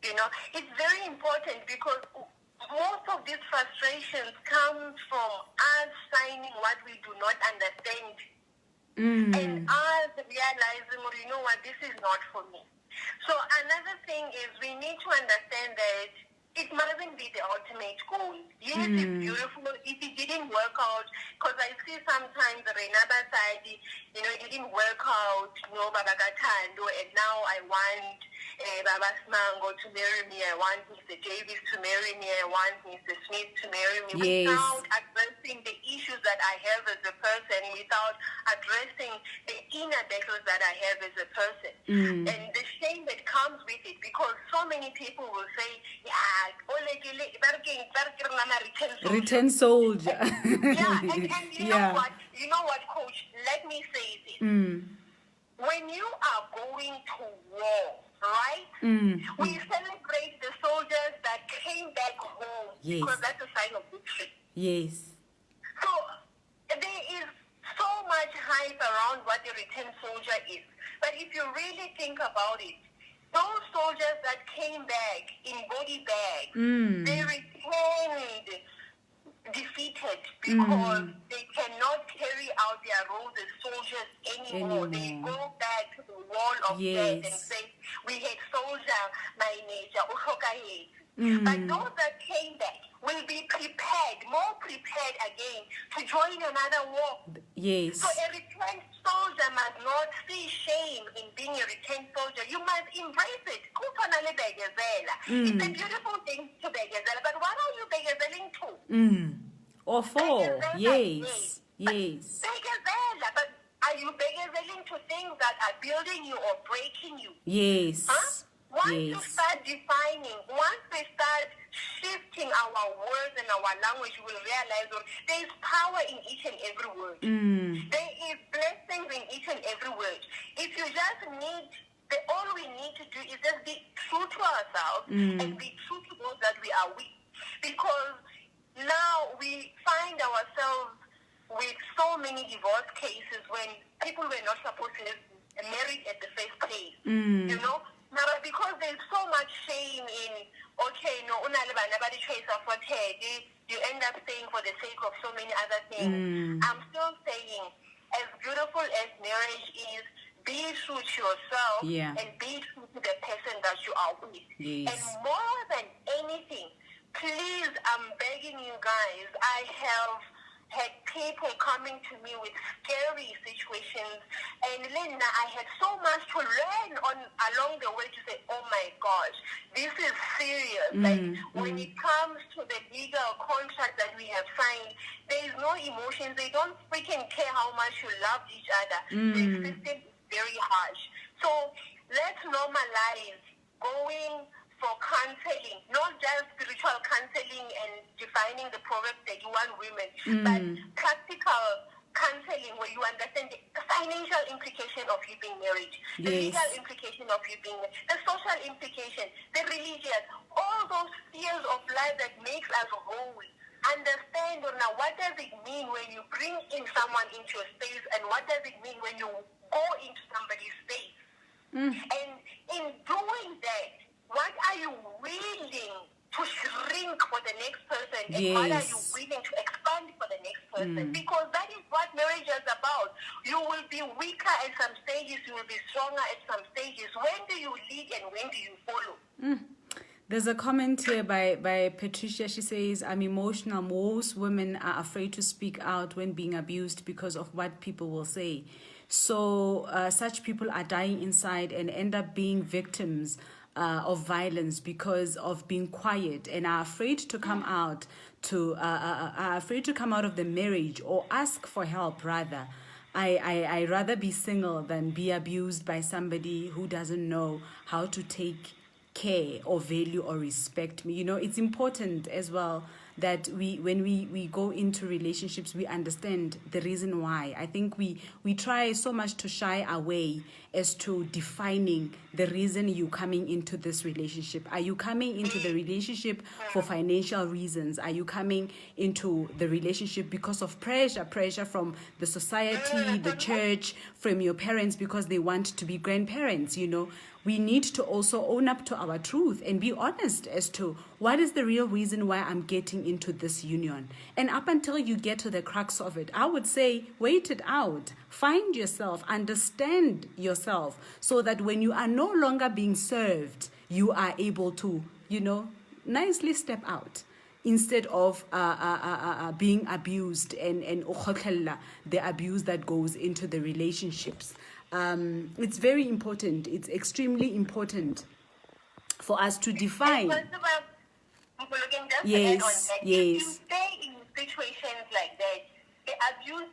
You know, it's very important because most of these frustrations come from us signing what we do not understand. And us realizing, well, you know what, this is not for me. So another thing is we need to understand that it mustn't be the ultimate goal. Yes, it's beautiful. If it didn't work out, because I see sometimes the Renaba side, you know, it didn't work out, no, Baba Gatando, and now I want Baba Smango to marry me, I want Mr. Davis to marry me, I want Mr. Smith to marry me, Yes. without addressing the issues that I have as a person, without addressing the inner battles that I have as a person. And the shame that comes with it, because so many people will say, yeah, Return soldier. and you Yeah. know what, Coach, let me say this. When you are going to war, right? We celebrate the soldiers that came back home. Yes. Because that's a sign of victory. Yes. So there is so much hype around what the return soldier is. But if you really think about it, those soldiers that came back in body bags, they returned defeated because they cannot carry out their roles as soldiers anymore. They go back to the wall of death and say, we had soldier, my nature, but those that came back will be prepared, more prepared again to join another war. Yes. So a returned soldier must not see shame in being a returned soldier. You must embrace it. It's a beautiful thing to Bekezela, but what are you Bekezeling to? Or for. Yes. Yes. Bekezela, but are you Bekezeling to things that are building you or breaking you? Yes. Huh? Once you start defining, once we start shifting our words and our language, you will realize that there is power in each and every word. There is blessings in each and every word. If you just all we need to do is just be true to ourselves and be true to those that we are with. Because now we find ourselves with so many divorce cases when people were not supposed to have married at the first place. You know? Now, because there's so much shame in, you end up staying for the sake of so many other things. I'm still saying, as beautiful as marriage is, be true to yourself and be true to the person that you are with. Yes. And more than anything, please, I'm begging you guys, I have had people coming to me with scary situations, and Linda, I had so much to learn along the way to say, oh my gosh, this is serious. Like when it comes to the legal contract that we have signed, there is no emotions. They don't freaking care how much you love each other. The system is very harsh. So let's normalize going for counseling, not just spiritual counseling and defining the Proverbs 31 women, but practical counseling where you understand the financial implication of you being married, the legal implication of you being married, the social implication, the religious, all those spheres of life that makes us whole. Understand now what does it mean when you bring in someone into your space, and what does it mean when you go into somebody's space. And in doing that, what are you willing to shrink for the next person, and what are you willing to expand for the next person? Because that is what marriage is about. You will be weaker at some stages, you will be stronger at some stages. When do you lead and when do you follow? There's a comment here by Patricia. She says, I'm emotional. Most women are afraid to speak out when being abused because of what people will say. So such people are dying inside and end up being victims of violence because of being quiet and are afraid to come out are afraid to come out of the marriage or ask for help rather. I rather be single than be abused by somebody who doesn't know how to take care or value or respect me. It's important as well that when we go into relationships, we understand the reason why. I think we try so much to shy away as to defining the reason you coming into this relationship. Are you coming into the relationship for financial reasons? Are you coming into the relationship because of pressure from the society, the church, from your parents because they want to be grandparents? We need to also own up to our truth and be honest as to what is the real reason why I'm getting into this union. And up until you get to the crux of it, I would say, wait it out. Find yourself, understand yourself, so that when you are no longer being served, you are able to, nicely step out instead of being abused and the abuse that goes into the relationships. It's very important. It's extremely important for us to define. Yes. If you stay in situations like that, the abuse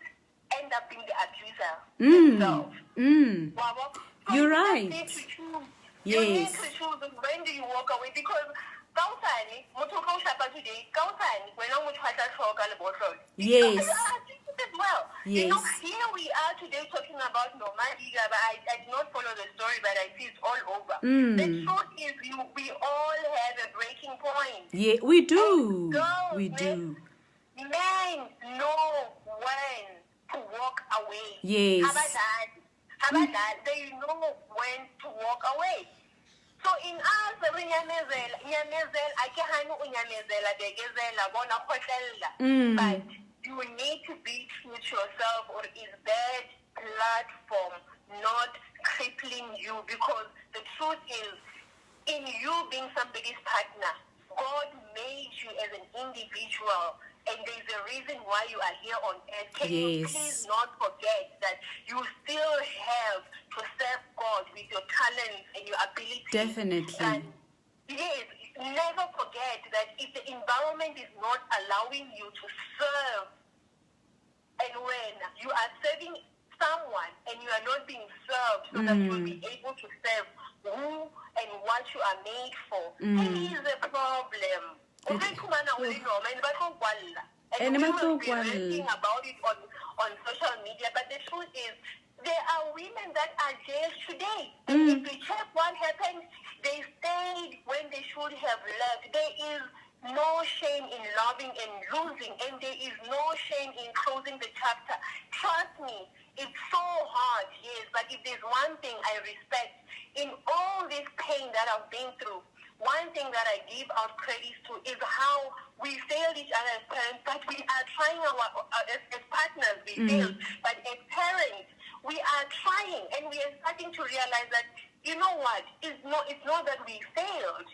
end up being the abuser himself. So You're you right. need to choose. Yes. You need to choose when do you walk away, because yes. As well. Yes. Here we are today talking about Nomadiga, but I did not follow the story, but I see it's all over. The truth is, we all have a breaking point. Yeah, we do. We do. Men know when to walk away. Yes. How about that? They know when to walk away. So in us, but you need to be true to yourself, or is that platform not crippling you? Because the truth is, in you being somebody's partner, God made you as an individual, and there's a reason why you are here on earth. Can you please not forget that you still have to serve God with your talents and your abilities? Definitely. And yes, never forget that if the environment is not allowing you to serve, and when you are serving someone and you are not being served so that you will be able to serve who and what you are made for, there is a problem. And we will be reading about it on social media, but the truth is, there are women that are jailed today. And if we check what happened, they stayed when they should have left. There is no shame in loving and losing, and there is no shame in closing the chapter. Trust me, it's so hard, yes, but if there's one thing I respect in all this pain that I've been through, one thing that I give out credit to is how we failed each other as parents, but we are trying as partners, we failed. But as parents, we are trying, and we are starting to realize that, you know what, it's not that we failed.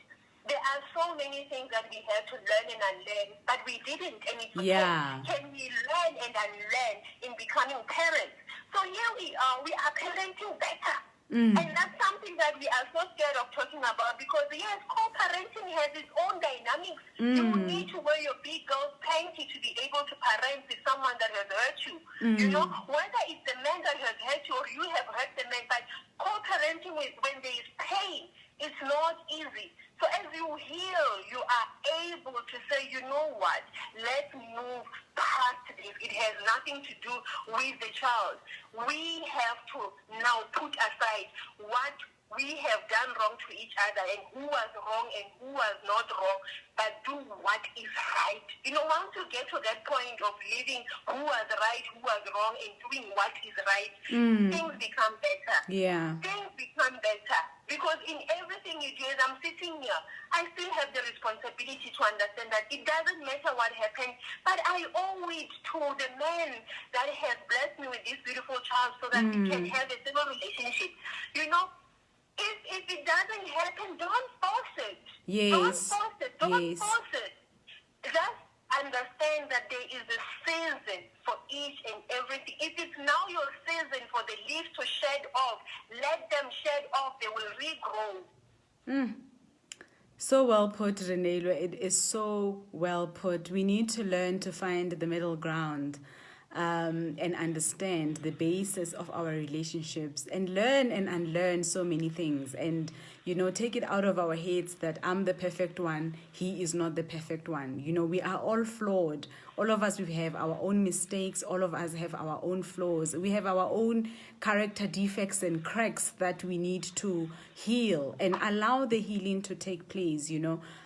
There are so many things that we had to learn and unlearn, but we didn't. And it's okay. Can we learn and unlearn in becoming parents? So here we are parenting better. And that's something that we are so scared of talking about, because yes, co-parenting has its own dynamics. You need to wear your big girl's panty to be able to parent with someone that has hurt you. Whether it's the man that has hurt you or you have hurt the man, but co-parenting is when there is pain. It's not easy. So as you heal, you are able to say, you know what, let's move past this. It has nothing to do with the child. We have to now put aside what we have done wrong to each other and who was wrong and who was not wrong, but do what is right. Once you get to that point of living who was right, who was wrong, and doing what is right, things become better. Yeah. Things become better. Because in everything you do, as I'm sitting here, I still have the responsibility to understand that it doesn't matter what happened, but I owe it to the man that has blessed me with this beautiful child so that we can have a civil relationship. If it doesn't happen, don't force it. Yes. Don't force it. Don't Yes. force it. Just understand that there is a season for each and everything. If it's now your season for the leaves to shed off, let them shed off. They will regrow. So well put, Renelo. It is so well put. We need to learn to find the middle ground, and understand the basis of our relationships, and learn and unlearn so many things. And, take it out of our heads that I'm the perfect one, he is not the perfect one. We are all flawed. All of us, we have our own mistakes. All of us have our own flaws. We have our own character defects and cracks that we need to heal, and allow the healing to take place.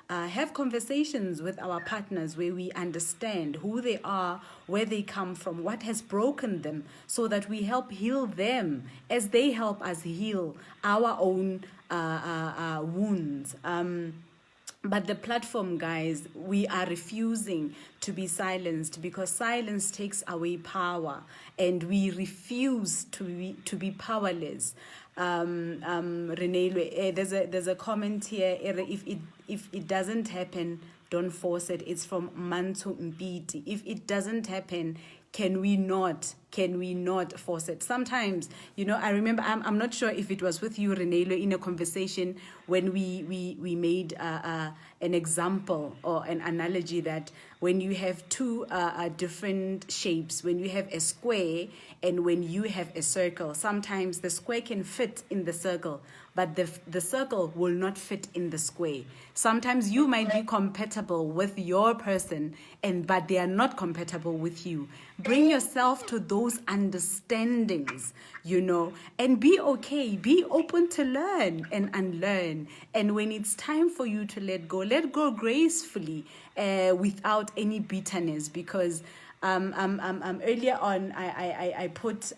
Have conversations with our partners where we understand who they are, where they come from, what has broken them, so that we help heal them as they help us heal our own wounds. But the platform, guys, we are refusing to be silenced, because silence takes away power, and we refuse to be powerless. Renee, there's a comment here. If it doesn't happen, don't force it. It's from Manto Mpiti. If it doesn't happen, can we not force it? Sometimes, I remember, I'm not sure if it was with you, Renelo, in a conversation when we made an example or an analogy that when you have two different shapes, when you have a square and when you have a circle, sometimes the square can fit in the circle, but the circle will not fit in the square. Sometimes you might be compatible with your person, but they are not compatible with you. Bring yourself to those understandings, and be okay. Be open to learn and unlearn. And when it's time for you to let go gracefully, without any bitterness, because earlier on I put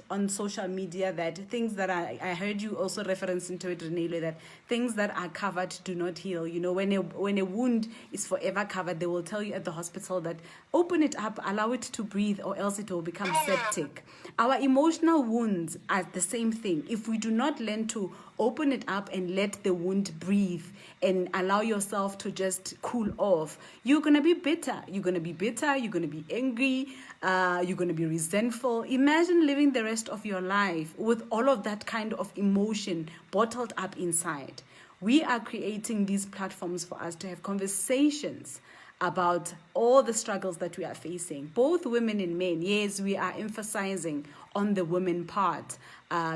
on social media that things that I heard you also referencing to it, Renelo, that things that are covered do not heal. When a wound is forever covered, they will tell you at the hospital that open it up, allow it to breathe, or else it will become septic. Our emotional wounds are the same thing. If we do not learn to open it up and let the wound breathe and allow yourself to just cool off, you're going to be bitter. You're going to be angry, you're going to be resentful. Imagine living the rest of your life with all of that kind of emotion bottled up inside. We are creating these platforms for us to have conversations about all the struggles that we are facing, both women and men. Yes, we are emphasizing on the women part,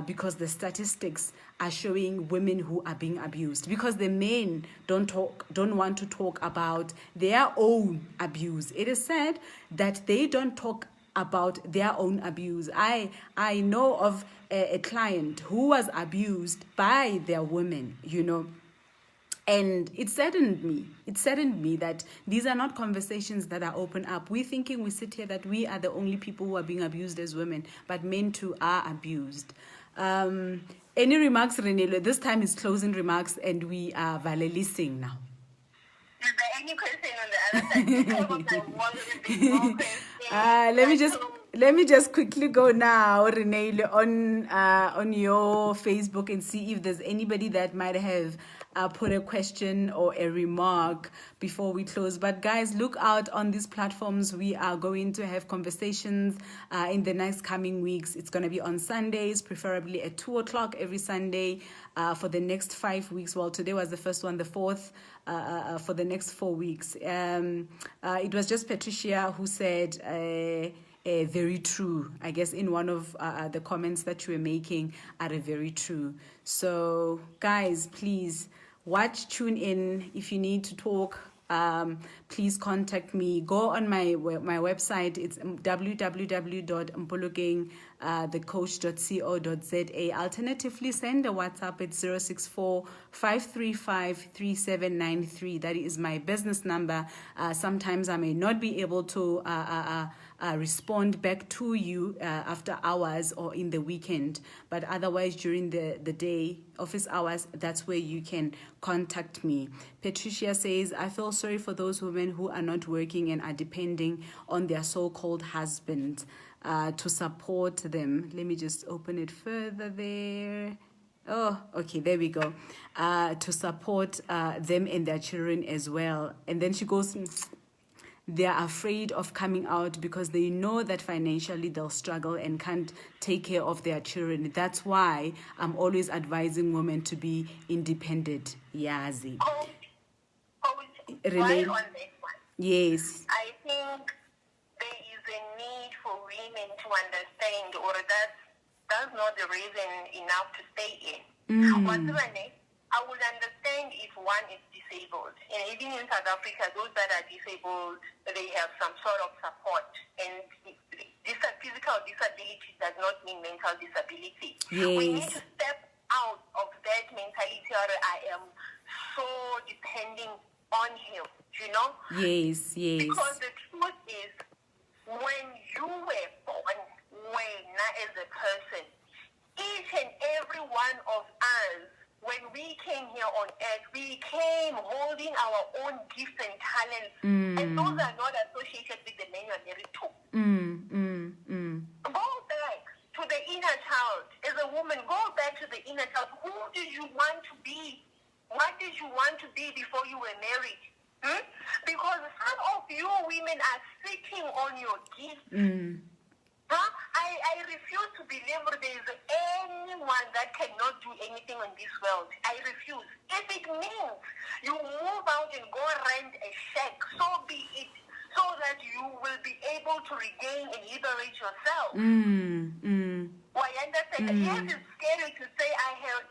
because the statistics are showing women who are being abused, because the men don't want to talk about their own abuse. It is said that they don't talk about their own abuse. I know of a client who was abused by their women, and it saddened me that these are not conversations that are open up. We sit here that we are the only people who are being abused as women, but men too are abused. Any remarks, Renelo? This time is closing remarks, and we are valelising now. Is there any question on the other side? Let me just quickly go now, Renee, on your Facebook and see if there's anybody that might have put a question or a remark before we close. But guys, look out on these platforms. We are going to have conversations in the next coming weeks. It's going to be on Sundays, preferably at 2:00 every Sunday, for the next 5 weeks. Well, today was the first one, the fourth, for the next 4 weeks. It was just Patricia who said, very true. I guess in one of the comments that you were making are very true. So guys, please tune in. If you need to talk, please contact me. Go on my website. It's www.mpologengthecoach.co.za. Alternatively, send a WhatsApp at 064-535-3793. That is my business number. Sometimes I may not be able to respond back to you after hours or in the weekend, but otherwise during the day, office hours, that's where you can contact me. Patricia says, I feel sorry for those women who are not working and are depending on their so-called husband to support them. Let me just open it further there. Oh, okay, there we go. To support them and their children as well. And then she goes, they're afraid of coming out because they know that financially they'll struggle and can't take care of their children. That's why I'm always advising women to be independent. Yazi. Right on this one. Yes. I think there is a need for women to understand, or that's not the reason enough to stay in. I would understand if one is disabled. And even in South Africa, those that are disabled, they have some sort of support. And physical disability does not mean mental disability. Yes. We need to step out of that mentality where I am so depending on him, you know? Yes. Because the truth is, when you were born, as a person, each and every one of us, when we came here on earth, we came holding our own gifts and talents, and those are not associated with the men you are married to. Go back to the inner child. As a woman, go back to the inner child. Who did you want to be? What did you want to be before you were married? Because some of you women are sitting on your gifts. I refuse to believe there is anyone that cannot do anything in this world. I refuse. If it means you move out and go rent a shack, so be it, so that you will be able to regain and liberate yourself. Well, I understand. Yes, it's scary to say I have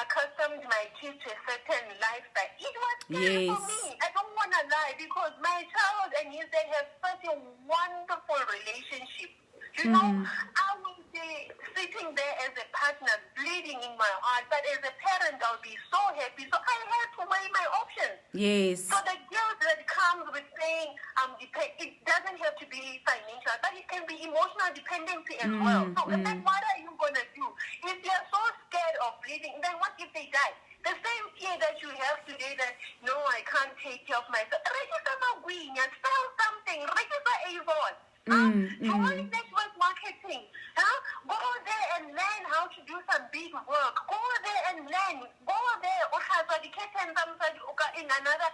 accustomed my kids to a certain lifestyle. It was scary for me. I don't want to lie, because my child and his dad have such a wonderful relationship. You know, I will be sitting there as a partner, bleeding in my heart, but as a parent, I'll be so happy. So I had to weigh my options. Yes. So the guilt that comes with saying it doesn't have to be financial, but it can be emotional dependency as well. So then what are you going to do? If you're so scared of bleeding, then what if they die? The same fear that you have today that, no, I can't take care of myself. Register Magwinya, sell something, register Avon. Join network marketing. Go there and learn how to do some big work. Go there and learn. Go there in another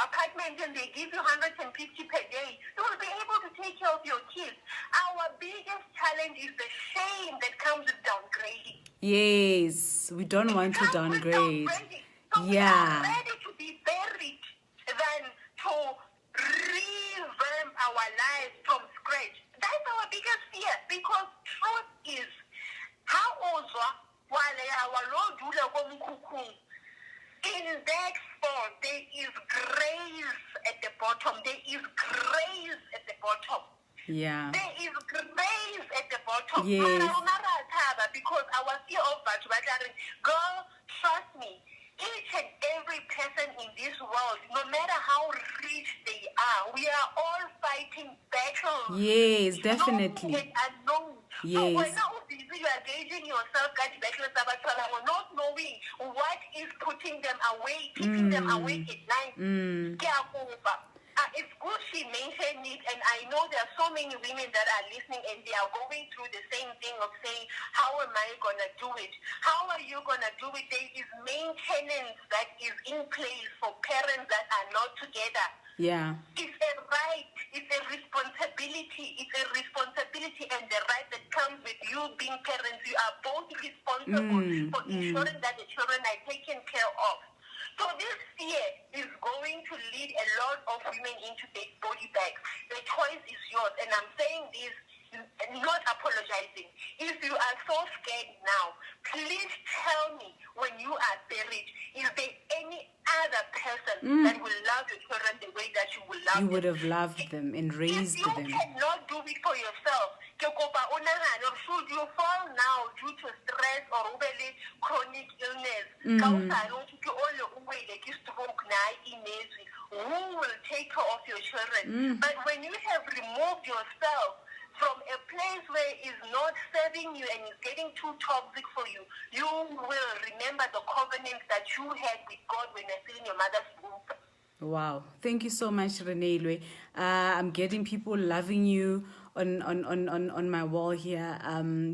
apartment, and they give you 150 per day. You will be able to take care of your kids. Our biggest challenge is the shame that comes with downgrading. Yes, we don't want to downgrade. So we are ready to be buried than to revamp our lives from scratch. That's our biggest fear, because truth is, how in that fall, there is grace at the bottom. There is grace at the bottom. Yeah. There is grace at the bottom. Yes. Because our fear of girl, trust me, each and every person in this world, no matter how rich they are, we are all fighting battles. Yes, definitely. Known and unknown. Yes. So when you are gauging yourself, not knowing what is putting them away, keeping them awake at night. It's good she mentioned it, and I know there are so many women that are listening and they are going through the same thing of saying, how am I going to do it? How are you going to do it? There is maintenance that is in place for parents that are not together. Yeah. It's a right, it's a responsibility, and the right that comes with you being parents. You are both responsible for ensuring that the children are taken care of. So this fear is going to lead a lot of women into big body bags. The choice is yours, and I'm saying this not apologizing. If you are so scared now, please tell me, when you are buried, is there any other person that will love your children the way that you will love them? You would have loved them and raised them. If you cannot do it for yourself, should you fall now due to stress or chronic illness, who will take care of your children? But when you have removed yourself from a place where it's not serving you and it's getting too toxic for you, you will remember the covenant that you had with God when you're still in your mother's womb. Wow. Thank you so much, Renelwe. I'm getting people loving you on my wall here.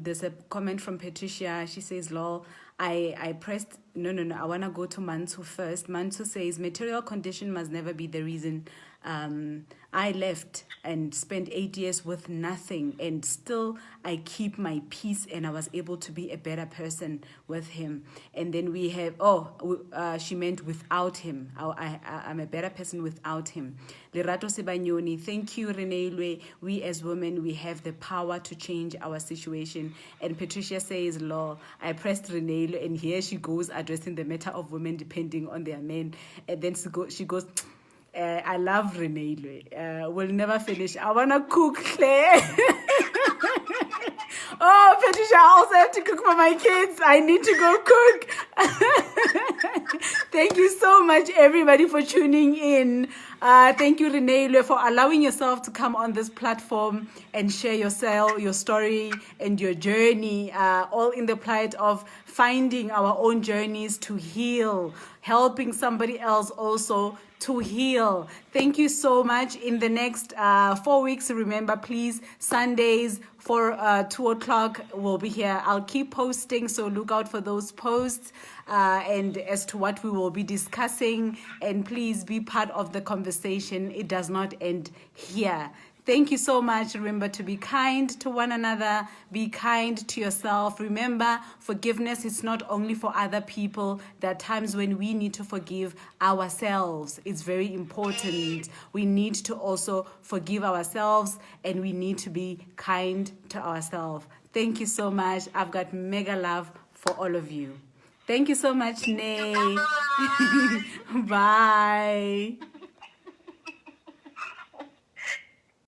There's a comment from Patricia. She says, "Lol, I pressed no. I wanna go to Mansu first." Mansu says, "Material condition must never be the reason. I left and spent 8 years with nothing, and still I keep my peace, and I was able to be a better person with him." And then we have, she meant without him. I'm a better person without him. Lerato Sebanyoni, thank you, Renee. We as women, we have the power to change our situation. And Patricia says, "Law, I pressed Renee," and here she goes addressing the matter of women depending on their men. And then she goes, "I love Renee. We'll never finish. I want to cook, Claire." Oh, Patricia, I also have to cook for my kids. I need to go cook. Thank you so much, everybody, for tuning in. Thank you, Renee, for allowing yourself to come on this platform and share yourself, your story, and your journey, all in the plight of finding our own journeys to heal, helping somebody else also to heal. Thank you so much. In the next 4 weeks, remember, please, Sundays for 2 o'clock, we'll be here. I'll keep posting, so look out for those posts and as to what we will be discussing. And please be part of the conversation. It does not end here. Thank you so much. Remember to be kind to one another. Be kind to yourself. Remember, forgiveness is not only for other people. There are times when we need to forgive ourselves. It's very important. We need to also forgive ourselves, and we need to be kind to ourselves. Thank you so much. I've got mega love for all of you. Thank you so much, Nay. Bye.